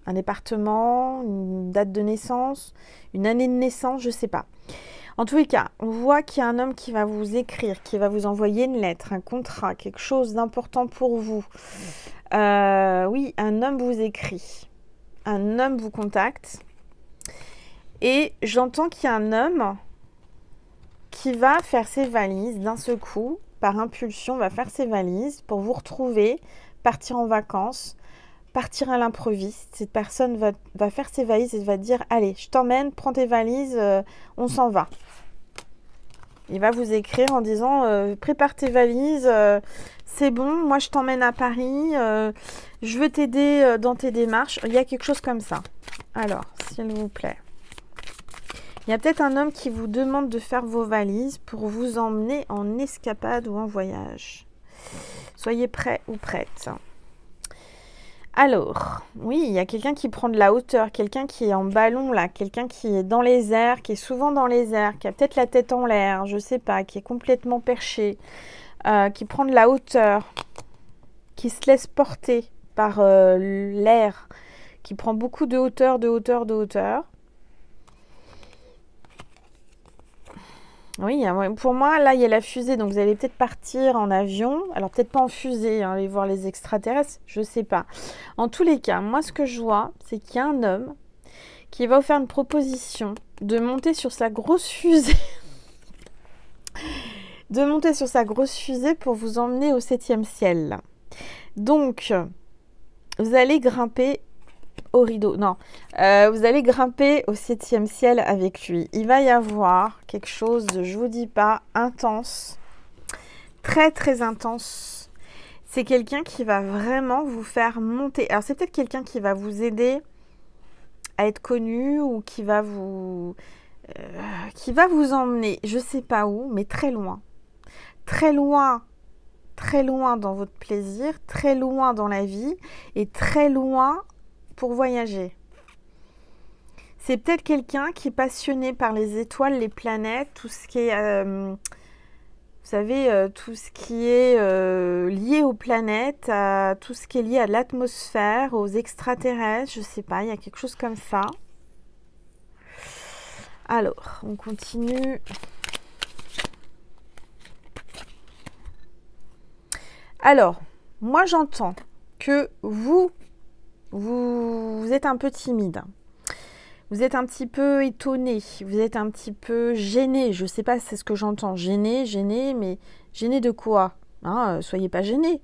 Un département, une date de naissance, une année de naissance, je ne sais pas. En tous les cas, on voit qu'il y a un homme qui va vous écrire, qui va vous envoyer une lettre, un contrat, quelque chose d'important pour vous. Oui, un homme vous écrit, un homme vous contacte. Et j'entends qu'il y a un homme qui va faire ses valises d'un seul coup, par impulsion, va faire ses valises pour vous retrouver, partir en vacances, partir à l'improviste. Cette personne va faire ses valises et va dire « Allez, je t'emmène, prends tes valises, on s'en va ». Il va vous écrire en disant « Prépare tes valises, c'est bon, moi je t'emmène à Paris, je veux t'aider dans tes démarches ». Il y a quelque chose comme ça. Alors, s'il vous plaît. Il y a peut-être un homme qui vous demande de faire vos valises pour vous emmener en escapade ou en voyage. Soyez prêts ou prêtes. Alors, oui, il y a quelqu'un qui prend de la hauteur, quelqu'un qui est en ballon là, quelqu'un qui est dans les airs, qui est souvent dans les airs, qui a peut-être la tête en l'air, je ne sais pas, qui est complètement perché, qui prend de la hauteur, qui se laisse porter par l'air, qui prend beaucoup de hauteur, de hauteur, de hauteur. Oui, pour moi, là, il y a la fusée, donc vous allez peut-être partir en avion. Alors, peut-être pas en fusée, hein, aller voir les extraterrestres, je ne sais pas. En tous les cas, moi, ce que je vois, c'est qu'il y a un homme qui va vous faire une proposition de monter sur sa grosse fusée. De monter sur sa grosse fusée pour vous emmener au 7e ciel. Donc, vous allez grimper au rideau. Non, vous allez grimper au 7e ciel avec lui. Il va y avoir quelque chose de, je vous dis pas, intense. Très, très intense. C'est quelqu'un qui va vraiment vous faire monter. Alors, c'est peut-être quelqu'un qui va vous aider à être connu ou qui va vous emmener, je sais pas où, mais très loin. Très loin dans votre plaisir, très loin dans la vie et très loin pour voyager. C'est peut-être quelqu'un qui est passionné par les étoiles, les planètes, tout ce qui est, vous savez, tout ce qui est lié aux planètes, tout ce qui est lié à l'atmosphère, aux extraterrestres, je sais pas, il y a quelque chose comme ça. Alors, on continue. Alors, moi j'entends que vous êtes un peu timide. Vous êtes un petit peu étonné. Vous êtes un petit peu gêné. Je ne sais pas, c'est ce que j'entends. Gêné, mais gêné de quoi, hein, soyez pas gêné.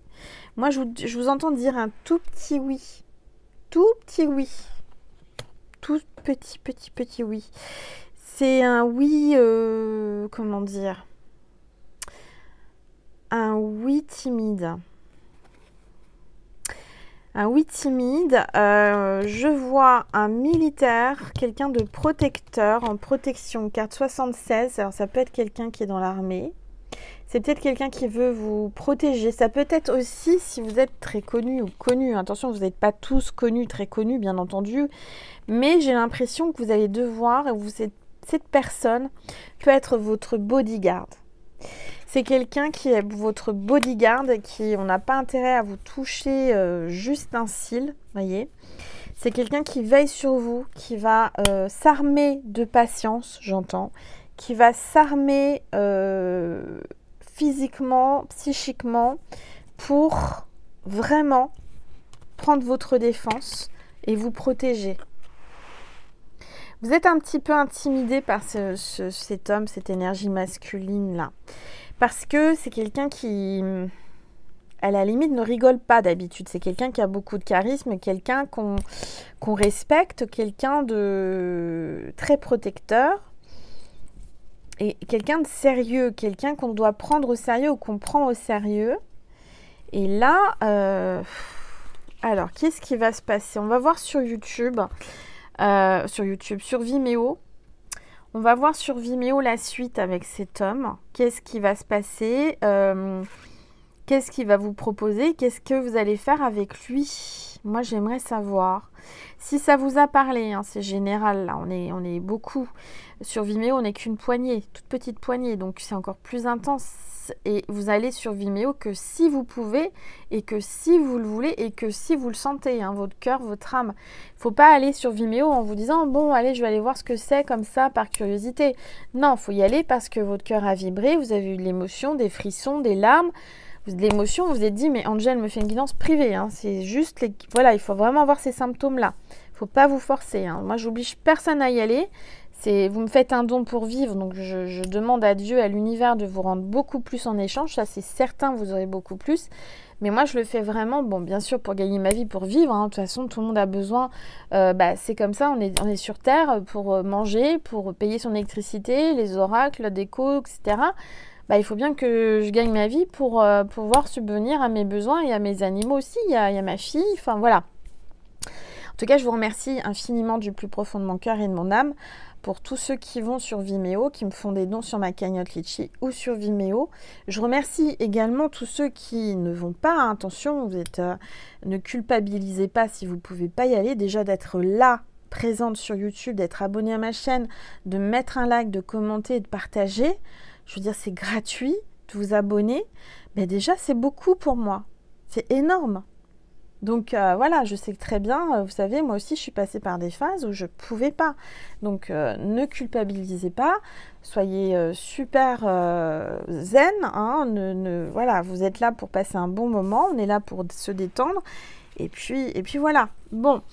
Moi, je vous entends dire un tout petit oui. Tout petit oui. Tout petit oui. C'est un oui, comment dire ? Un oui timide. Un oui timide. Je vois un militaire, quelqu'un de protecteur, en protection, carte 76. Alors ça peut être quelqu'un qui est dans l'armée. C'est peut-être quelqu'un qui veut vous protéger. Ça peut être aussi si vous êtes très connu ou connu. Attention, vous n'êtes pas tous connus, très connus, bien entendu. Mais j'ai l'impression que vous allez devoir, cette personne peut être votre bodyguard. C'est quelqu'un qui est votre bodyguard, on n'a pas intérêt à vous toucher juste un cil, voyez. C'est quelqu'un qui veille sur vous, qui va s'armer de patience, j'entends, qui va s'armer physiquement, psychiquement, pour vraiment prendre votre défense et vous protéger. Vous êtes un petit peu intimidé par cet homme, cette énergie masculine-là. Parce que c'est quelqu'un qui, à la limite, ne rigole pas d'habitude. C'est quelqu'un qui a beaucoup de charisme, quelqu'un qu'on respecte, quelqu'un de très protecteur. Et quelqu'un de sérieux, quelqu'un qu'on doit prendre au sérieux ou qu'on prend au sérieux. Et là, alors, qu'est-ce qui va se passer ? On va voir sur YouTube, sur Vimeo. On va voir sur Vimeo la suite avec cet homme. Qu'est-ce qui va se passer ? Qu'est-ce qu'il va vous proposer ? Qu'est-ce que vous allez faire avec lui ? Moi, j'aimerais savoir. Si ça vous a parlé, hein, c'est général, là, on est beaucoup. Sur Vimeo, on n'est qu'une poignée, toute petite poignée, donc c'est encore plus intense. Et vous allez sur Vimeo que si vous pouvez, et que si vous le voulez, et que si vous le sentez, hein, votre cœur, votre âme. Il ne faut pas aller sur Vimeo en vous disant « Bon, allez, je vais aller voir ce que c'est comme ça, par curiosité. » Non, il faut y aller parce que votre cœur a vibré, vous avez eu de l'émotion, des frissons, des larmes. De l'émotion, vous vous êtes dit « Mais Angel me fait une guidance privée. Hein. » C'est juste, voilà, il faut vraiment avoir ces symptômes-là. Il ne faut pas vous forcer. Hein. Moi, j'oblige personne à y aller. Vous me faites un don pour vivre, donc je demande à Dieu, à l'univers de vous rendre beaucoup plus en échange. Ça, c'est certain, vous aurez beaucoup plus. Mais moi, je le fais vraiment, bon, bien sûr, pour gagner ma vie, pour vivre. Hein. De toute façon, tout le monde a besoin. C'est comme ça, on est sur Terre pour manger, pour payer son électricité, les oracles, la déco, etc. Il faut bien que je gagne ma vie pour pouvoir subvenir à mes besoins et à mes animaux aussi. Il y a ma fille, enfin voilà. En tout cas, je vous remercie infiniment du plus profond de mon cœur et de mon âme pour tous ceux qui vont sur Vimeo, qui me font des dons sur ma cagnotte Litchi ou sur Vimeo. Je remercie également tous ceux qui ne vont pas. Attention, ne culpabilisez pas si vous ne pouvez pas y aller. Déjà d'être là, présente sur YouTube, d'être abonné à ma chaîne, de mettre un like, de commenter et de partager. Je veux dire, c'est gratuit de vous abonner. Mais déjà, c'est beaucoup pour moi. C'est énorme. Donc voilà, je sais que très bien, vous savez, moi aussi je suis passée par des phases où je ne pouvais pas. Donc ne culpabilisez pas, soyez super zen, hein, voilà, vous êtes là pour passer un bon moment, on est là pour se détendre, et puis voilà. Bon,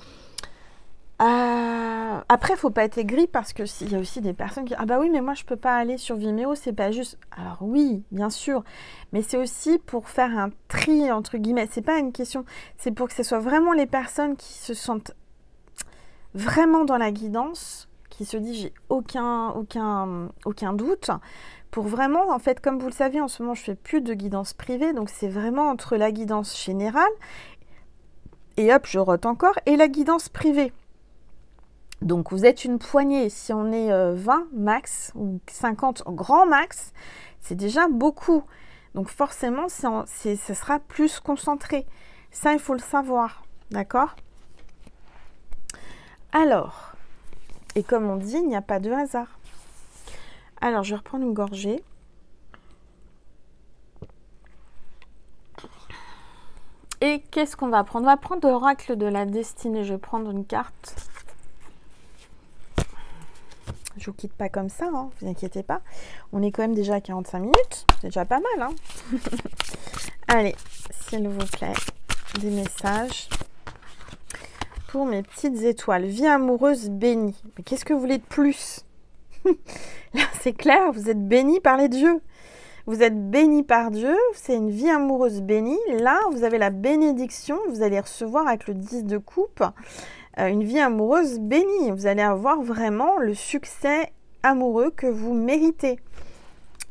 Après, faut pas être aigri parce que s'il y a aussi des personnes qui... Ah bah oui, mais moi, je peux pas aller sur Vimeo, c'est pas juste. Alors oui, bien sûr. Mais c'est aussi pour faire un tri, entre guillemets. C'est pas une question... C'est pour que ce soit vraiment les personnes qui se sentent vraiment dans la guidance, qui se disent j'ai aucun doute. Pour vraiment, en fait, comme vous le savez, en ce moment, je fais plus de guidance privée. Donc, c'est vraiment entre la guidance générale, et hop, je rote encore, et la guidance privée. Donc, vous êtes une poignée. Si on est 20 max ou 50 grand max, c'est déjà beaucoup. Donc, forcément, ça sera plus concentré. Ça, il faut le savoir. D'accord? Alors, et comme on dit, il n'y a pas de hasard. Alors, je vais reprendre une gorgée. Et qu'est-ce qu'on va prendre? On va prendre l'oracle de la destinée. Je vais prendre une carte. Je vous quitte pas comme ça, hein, vous inquiétez pas. On est quand même déjà à 45 minutes. C'est déjà pas mal. Hein. Allez, s'il vous plaît, des messages pour mes petites étoiles. Vie amoureuse bénie. Mais qu'est-ce que vous voulez de plus? Là, c'est clair, vous êtes bénis par les dieux. Vous êtes bénis par Dieu, c'est une vie amoureuse bénie. Là, vous avez la bénédiction, vous allez recevoir avec le 10 de coupe. Une vie amoureuse bénie. Vous allez avoir vraiment le succès amoureux que vous méritez.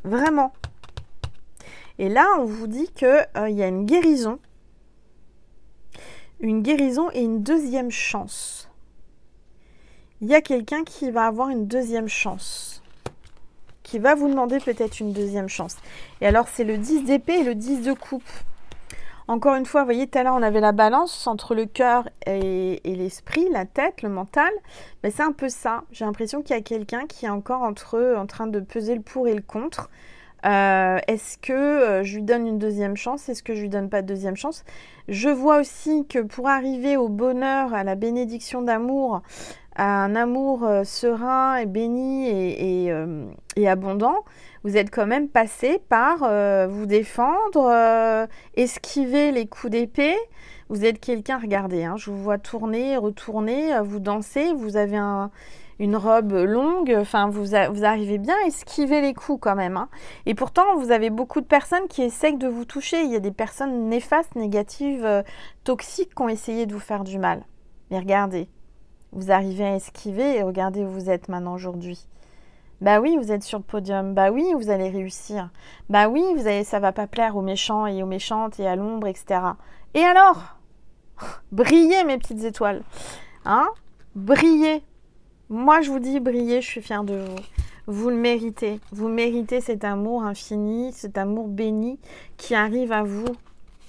Vraiment. Et là, on vous dit qu'il y a une guérison. Une guérison et une deuxième chance. Il y a quelqu'un qui va avoir une deuxième chance. Qui va vous demander peut-être une deuxième chance. Et alors, c'est le 10 d'épée et le 10 de coupe. Encore une fois, vous voyez, tout à l'heure, on avait la balance entre le cœur et l'esprit, la tête, le mental. Ben, c'est un peu ça. J'ai l'impression qu'il y a quelqu'un qui est encore en train de peser le pour et le contre. Est-ce que je lui donne une deuxième chance? Est-ce que je lui donne pas de deuxième chance? Je vois aussi que pour arriver au bonheur, à la bénédiction d'amour, à un amour serein et béni et abondant, vous êtes quand même passé par vous défendre, esquiver les coups d'épée. Vous êtes quelqu'un, regardez, hein, je vous vois tourner, retourner, vous dansez, vous avez une robe longue, enfin vous arrivez bien à esquiver les coups quand même. Hein. Et pourtant, vous avez beaucoup de personnes qui essayent de vous toucher. Il y a des personnes néfastes, négatives, toxiques qui ont essayé de vous faire du mal. Mais regardez, vous arrivez à esquiver et regardez où vous êtes maintenant aujourd'hui. Bah oui, vous êtes sur le podium. Bah oui, vous allez réussir. Bah oui, ça va pas plaire aux méchants et aux méchantes et à l'ombre, etc. Et alors? Brillez, mes petites étoiles. Hein? Brillez. Moi, je vous dis, brillez, je suis fière de vous. Vous le méritez. Vous méritez cet amour infini, cet amour béni qui arrive à vous.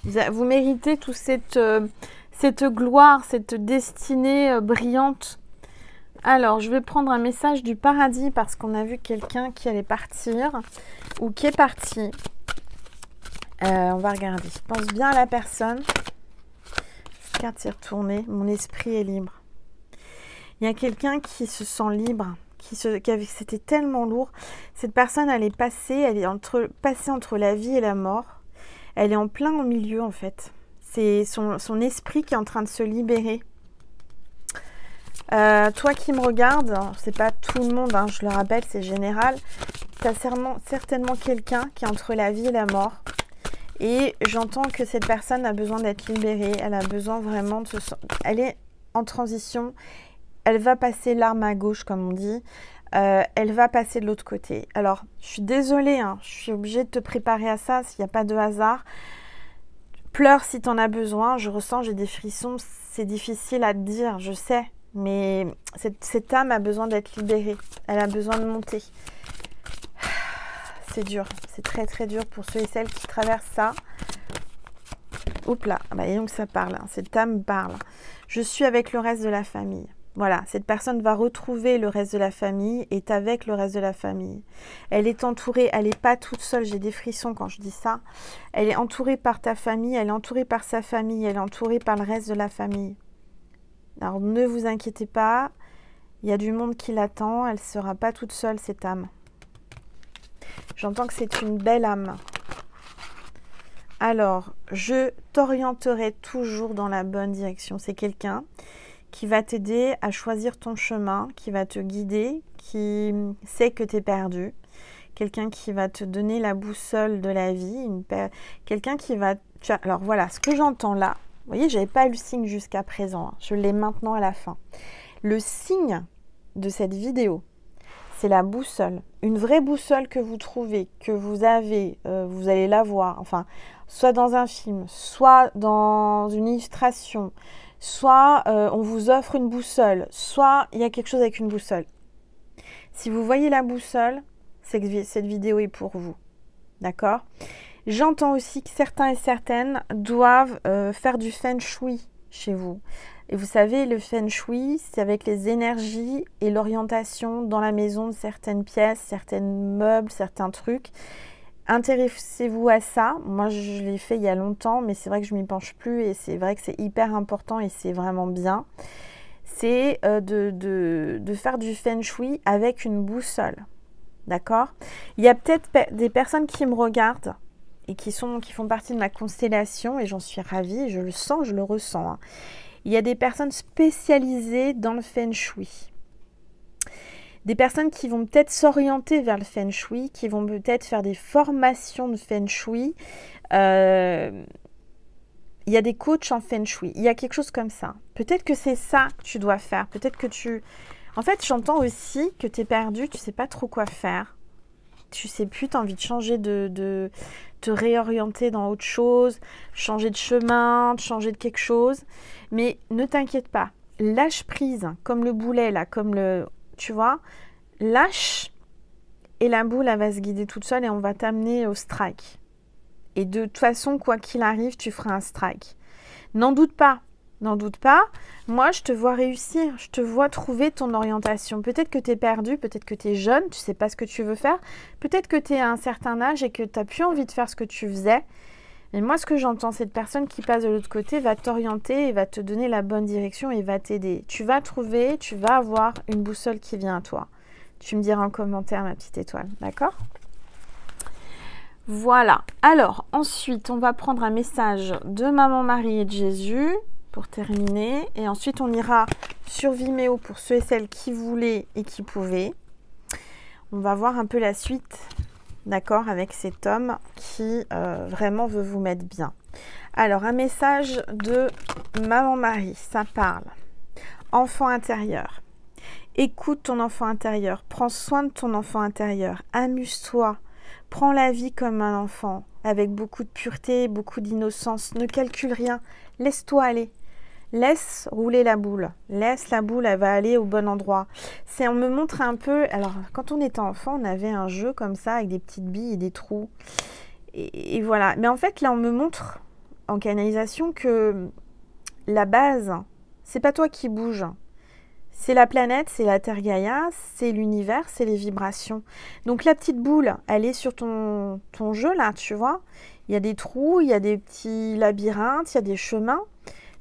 Vous méritez toute cette gloire, cette destinée brillante. Alors, je vais prendre un message du paradis parce qu'on a vu quelqu'un qui allait partir ou qui est parti. On va regarder. Je pense bien à la personne. Cette carte s'est retournée. Mon esprit est libre. Il y a quelqu'un qui se sent libre, c'était tellement lourd. Cette personne, elle est passée entre la vie et la mort. Elle est en plein au milieu, en fait. C'est son esprit qui est en train de se libérer. Toi qui me regardes, c'est pas tout le monde, hein, je le rappelle, c'est général. Tu as certainement quelqu'un qui est entre la vie et la mort. Et j'entends que cette personne a besoin d'être libérée. Elle a besoin vraiment de se... Elle est en transition. Elle va passer l'arme à gauche, comme on dit. Elle va passer de l'autre côté. Alors, je suis désolée, hein, je suis obligée de te préparer à ça s'il n'y a pas de hasard. Pleure si tu en as besoin. Je ressens, j'ai des frissons. C'est difficile à te dire, je sais. Mais cette âme a besoin d'être libérée. Elle a besoin de monter. C'est dur. C'est très, très dur pour ceux et celles qui traversent ça. Oups là. Bah, et donc ça parle. Hein. Cette âme parle. Je suis avec le reste de la famille. Voilà, cette personne va retrouver le reste de la famille, est avec le reste de la famille. Elle est entourée, elle n'est pas toute seule, j'ai des frissons quand je dis ça. Elle est entourée par ta famille, elle est entourée par sa famille, elle est entourée par le reste de la famille. Alors ne vous inquiétez pas, il y a du monde qui l'attend, elle ne sera pas toute seule cette âme. J'entends que c'est une belle âme. Alors, je t'orienterai toujours dans la bonne direction. C'est quelqu'un qui va t'aider à choisir ton chemin, qui va te guider, qui sait que tu es perdu. Quelqu'un qui va te donner la boussole de la vie. Quelqu'un qui va... Alors voilà, ce que j'entends là, vous voyez, je n'avais pas eu le signe jusqu'à présent. Hein, je l'ai maintenant à la fin. Le signe de cette vidéo, c'est la boussole. Une vraie boussole que vous trouvez, que vous avez, vous allez la voir, enfin, soit dans un film, soit dans une illustration, soit on vous offre une boussole, soit il y a quelque chose avec une boussole. Si vous voyez la boussole, c'est que cette vidéo est pour vous. D'accord? J'entends aussi que certains et certaines doivent faire du feng shui chez vous. Et vous savez, le feng shui, c'est avec les énergies et l'orientation dans la maison de certaines pièces, certains meubles, certains trucs. Intéressez-vous à ça. Moi, je l'ai fait il y a longtemps, mais c'est vrai que je ne m'y penche plus et c'est vrai que c'est hyper important et c'est vraiment bien. C'est de faire du feng shui avec une boussole. D'accord? Il y a peut-être des personnes qui me regardent et qui font partie de ma constellation et j'en suis ravie, je le sens, je le ressens. Hein. Il y a des personnes spécialisées dans le feng shui. Des personnes qui vont peut-être s'orienter vers le feng shui, qui vont peut-être faire des formations de feng shui. Il y a des coachs en feng shui. Il y a quelque chose comme ça. Peut-être que c'est ça que tu dois faire. Peut-être que tu... En fait, j'entends aussi que tu es perdu, tu ne sais pas trop quoi faire. Tu ne sais plus, tu as envie de changer de te réorienter dans autre chose, changer de chemin, changer de quelque chose. Mais ne t'inquiète pas, lâche prise, comme le boulet là, comme le... Tu vois, lâche et la boule, elle va se guider toute seule et on va t'amener au strike. Et de toute façon, quoi qu'il arrive, tu feras un strike. N'en doute pas. N'en doute pas, moi je te vois réussir, je te vois trouver ton orientation. Peut-être que tu es perdu, peut-être que tu es jeune, tu ne sais pas ce que tu veux faire, peut-être que tu es à un certain âge et que tu n'as plus envie de faire ce que tu faisais. Mais moi ce que j'entends, cette personne qui passe de l'autre côté va t'orienter et va te donner la bonne direction et va t'aider. Tu vas trouver, tu vas avoir une boussole qui vient à toi. Tu me diras en commentaire ma petite étoile, d'accord ? Voilà, alors ensuite on va prendre un message de Maman Marie et de Jésus. Pour terminer, et ensuite on ira sur Vimeo pour ceux et celles qui voulaient et qui pouvaient. On va voir un peu la suite, d'accord, avec cet homme qui vraiment veut vous mettre bien. Alors, un message de Maman Marie, ça parle. Enfant intérieur. Écoute ton enfant intérieur, prends soin de ton enfant intérieur, amuse-toi, prends la vie comme un enfant, avec beaucoup de pureté, beaucoup d'innocence, ne calcule rien, laisse-toi aller. Laisse rouler la boule. Laisse la boule, elle va aller au bon endroit. On me montre un peu... Alors, quand on était enfant, on avait un jeu comme ça, avec des petites billes et des trous. Et voilà. Mais en fait, là, on me montre, en canalisation, que la base, c'est pas toi qui bouge. C'est la planète, c'est la Terre Gaïa, c'est l'univers, c'est les vibrations. Donc, la petite boule, elle est sur ton jeu, là, tu vois. Il y a des trous, il y a des petits labyrinthes, il y a des chemins.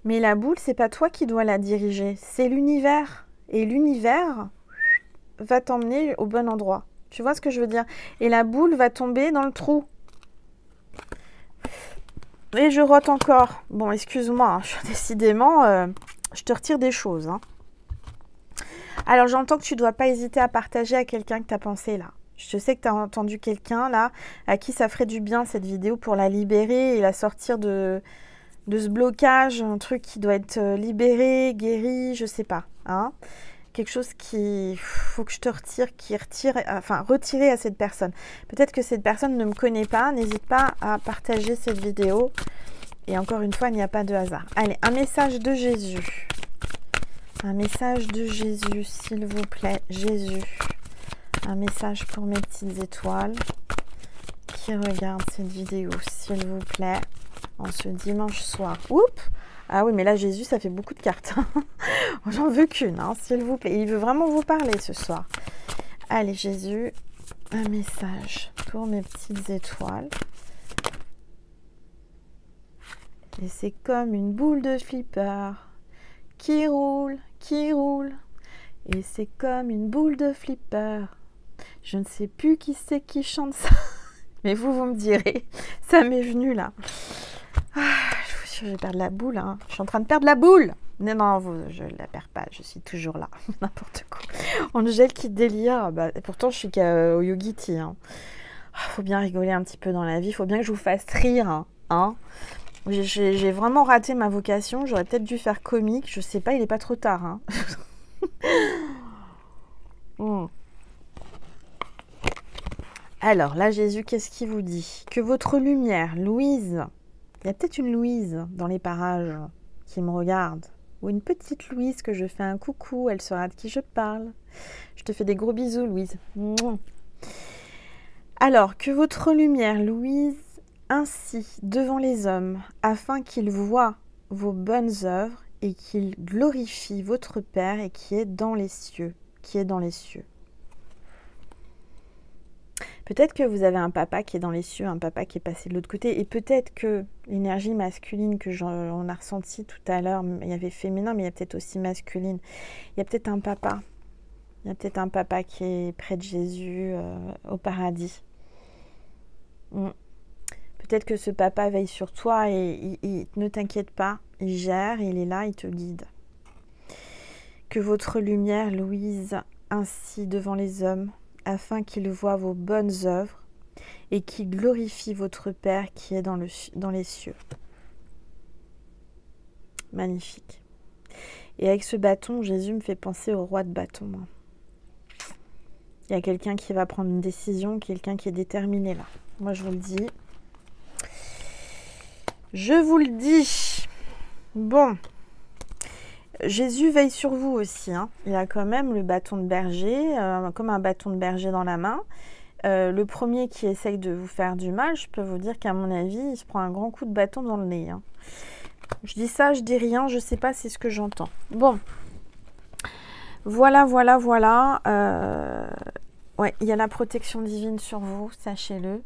Mais la boule, c'est pas toi qui dois la diriger, c'est l'univers. Et l'univers va t'emmener au bon endroit. Tu vois ce que je veux dire? Et la boule va tomber dans le trou. Et je rote encore. Bon, excuse-moi, hein, décidément, je te retire des choses. Hein. Alors, j'entends que tu ne dois pas hésiter à partager à quelqu'un que tu as pensé là. Je sais que tu as entendu quelqu'un là, à qui ça ferait du bien cette vidéo pour la libérer et la sortir de ce blocage, un truc qui doit être libéré, guéri, je sais pas. Hein. Quelque chose qui faut que je te retire, retirer à cette personne. Peut-être que cette personne ne me connaît pas, n'hésite pas à partager cette vidéo. Et encore une fois, il n'y a pas de hasard. Allez, un message de Jésus. Un message de Jésus, s'il vous plaît, Jésus. Un message pour mes petites étoiles qui regardent cette vidéo, s'il vous plaît. En ce dimanche soir. Oups! Ah oui, mais là, Jésus, ça fait beaucoup de cartes. J'en veux qu'une, hein, s'il vous plaît. Il veut vraiment vous parler ce soir. Allez, Jésus, un message pour mes petites étoiles. Et c'est comme une boule de flipper qui roule, qui roule. Et c'est comme une boule de flipper. Je ne sais plus qui c'est qui chante ça. Mais vous me direz. Ça m'est venu là. Ah, je vais perdre la boule. Hein. Je suis en train de perdre la boule. Non, non, je ne la perds pas, je suis toujours là. N'importe quoi. Angèle qui délire. Bah, pourtant, je suis qu'au Yogiti. Hein. Faut bien rigoler un petit peu dans la vie. Faut bien que je vous fasse rire. Hein. J'ai vraiment raté ma vocation. J'aurais peut-être dû faire comique. Je sais pas, il est pas trop tard. Hein. Alors là, Jésus, qu'est-ce qu'il vous dit? Que votre lumière, Louise, il y a peut-être une Louise dans les parages qui me regarde. Ou une petite Louise que je fais un coucou, elle saura de qui je parle. Je te fais des gros bisous, Louise. Alors, que votre lumière, Louise, ainsi devant les hommes, afin qu'ils voient vos bonnes œuvres et qu'ils glorifient votre Père et qui est dans les cieux. Qui est dans les cieux. Peut-être que vous avez un papa qui est dans les cieux, un papa qui est passé de l'autre côté, et peut-être que l'énergie masculine que on a ressentie tout à l'heure, il y avait féminin, mais il y a peut-être aussi masculine. Il y a peut-être un papa. Il y a peut-être un papa qui est près de Jésus au paradis. Peut-être que ce papa veille sur toi et ne t'inquiète pas, il gère, il est là, il te guide. Que votre lumière, Louise, ainsi devant les hommes, afin qu'ils voient vos bonnes œuvres et qu'ils glorifient votre Père qui est dans les cieux. Magnifique. Et avec ce bâton, Jésus me fait penser au roi de bâton. Il y a quelqu'un qui va prendre une décision, quelqu'un qui est déterminé là. Moi, je vous le dis. Je vous le dis. Bon. Jésus veille sur vous aussi. Hein. Il a quand même le bâton de berger, comme un bâton de berger dans la main. Le premier qui essaye de vous faire du mal, je peux vous dire qu'à mon avis, il se prend un grand coup de bâton dans le nez. Hein. Je dis ça, je dis rien, je sais pas, c'est ce que j'entends. Bon. Voilà. Ouais, il y a la protection divine sur vous, sachez-le.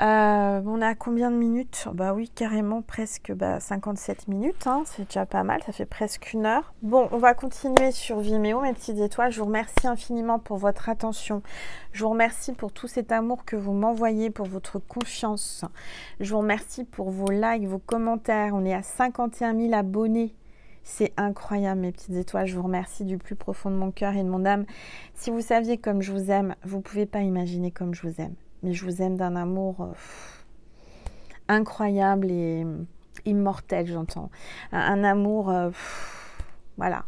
On est à combien de minutes? Bah oui, carrément presque 57 minutes, hein, c'est déjà pas mal, ça fait presque 1 heure. Bon, on va continuer sur Vimeo, mes petites étoiles. Je vous remercie infiniment pour votre attention. Je vous remercie pour tout cet amour que vous m'envoyez, pour votre confiance. Je vous remercie pour vos likes, vos commentaires. On est à 51 000 abonnés. C'est incroyable, mes petites étoiles. Je vous remercie du plus profond de mon cœur et de mon âme. Si vous saviez comme je vous aime, vous ne pouvez pas imaginer comme je vous aime. Mais je vous aime d'un amour incroyable et immortel, j'entends. Un amour, voilà.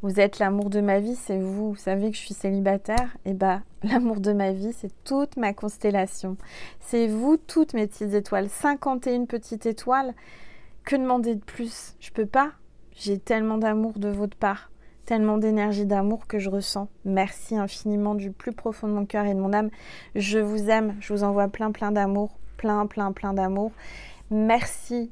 Vous êtes l'amour de ma vie, c'est vous. Vous savez que je suis célibataire. Et l'amour de ma vie, c'est toute ma constellation. C'est vous, toutes mes petites étoiles. 51 petites étoiles. Que demander de plus? Je peux pas. J'ai tellement d'amour de votre part. Tellement d'énergie d'amour que je ressens. Merci infiniment du plus profond de mon cœur et de mon âme. Je vous aime. Je vous envoie plein d'amour. Plein d'amour. Merci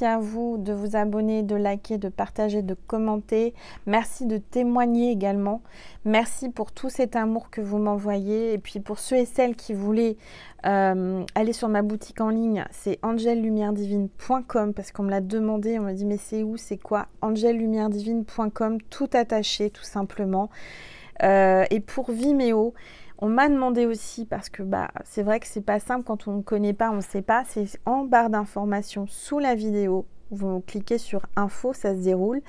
à vous de vous abonner, de liker, de partager, de commenter. Merci de témoigner également. Merci pour tout cet amour que vous m'envoyez. Et puis pour ceux et celles qui voulaient aller sur ma boutique en ligne, c'est angellumièredivine.com parce qu'on me l'a demandé. On m'a dit mais c'est où, c'est quoi? angellumièredivine.com, tout attaché tout simplement. Et pour Vimeo, on m'a demandé aussi, parce que c'est vrai que c'est pas simple quand on ne connaît pas, on ne sait pas, c'est en barre d'informations sous la vidéo. Vous cliquez sur info, ça se déroule.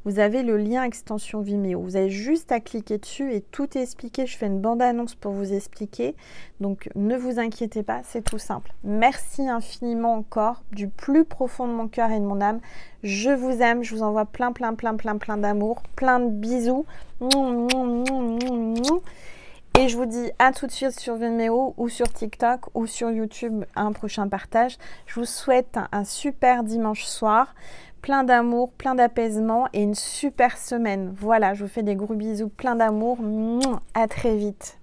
Vous avez le lien extension Vimeo. Vous avez juste à cliquer dessus et tout est expliqué. Je fais une bande-annonce pour vous expliquer. Donc ne vous inquiétez pas, c'est tout simple. Merci infiniment encore du plus profond de mon cœur et de mon âme. Je vous aime, je vous envoie plein d'amour, plein de bisous. Et je vous dis à tout de suite sur Vimeo ou sur TikTok ou sur YouTube à un prochain partage. Je vous souhaite un super dimanche soir, plein d'amour, plein d'apaisement et une super semaine. Voilà, je vous fais des gros bisous, plein d'amour. À très vite.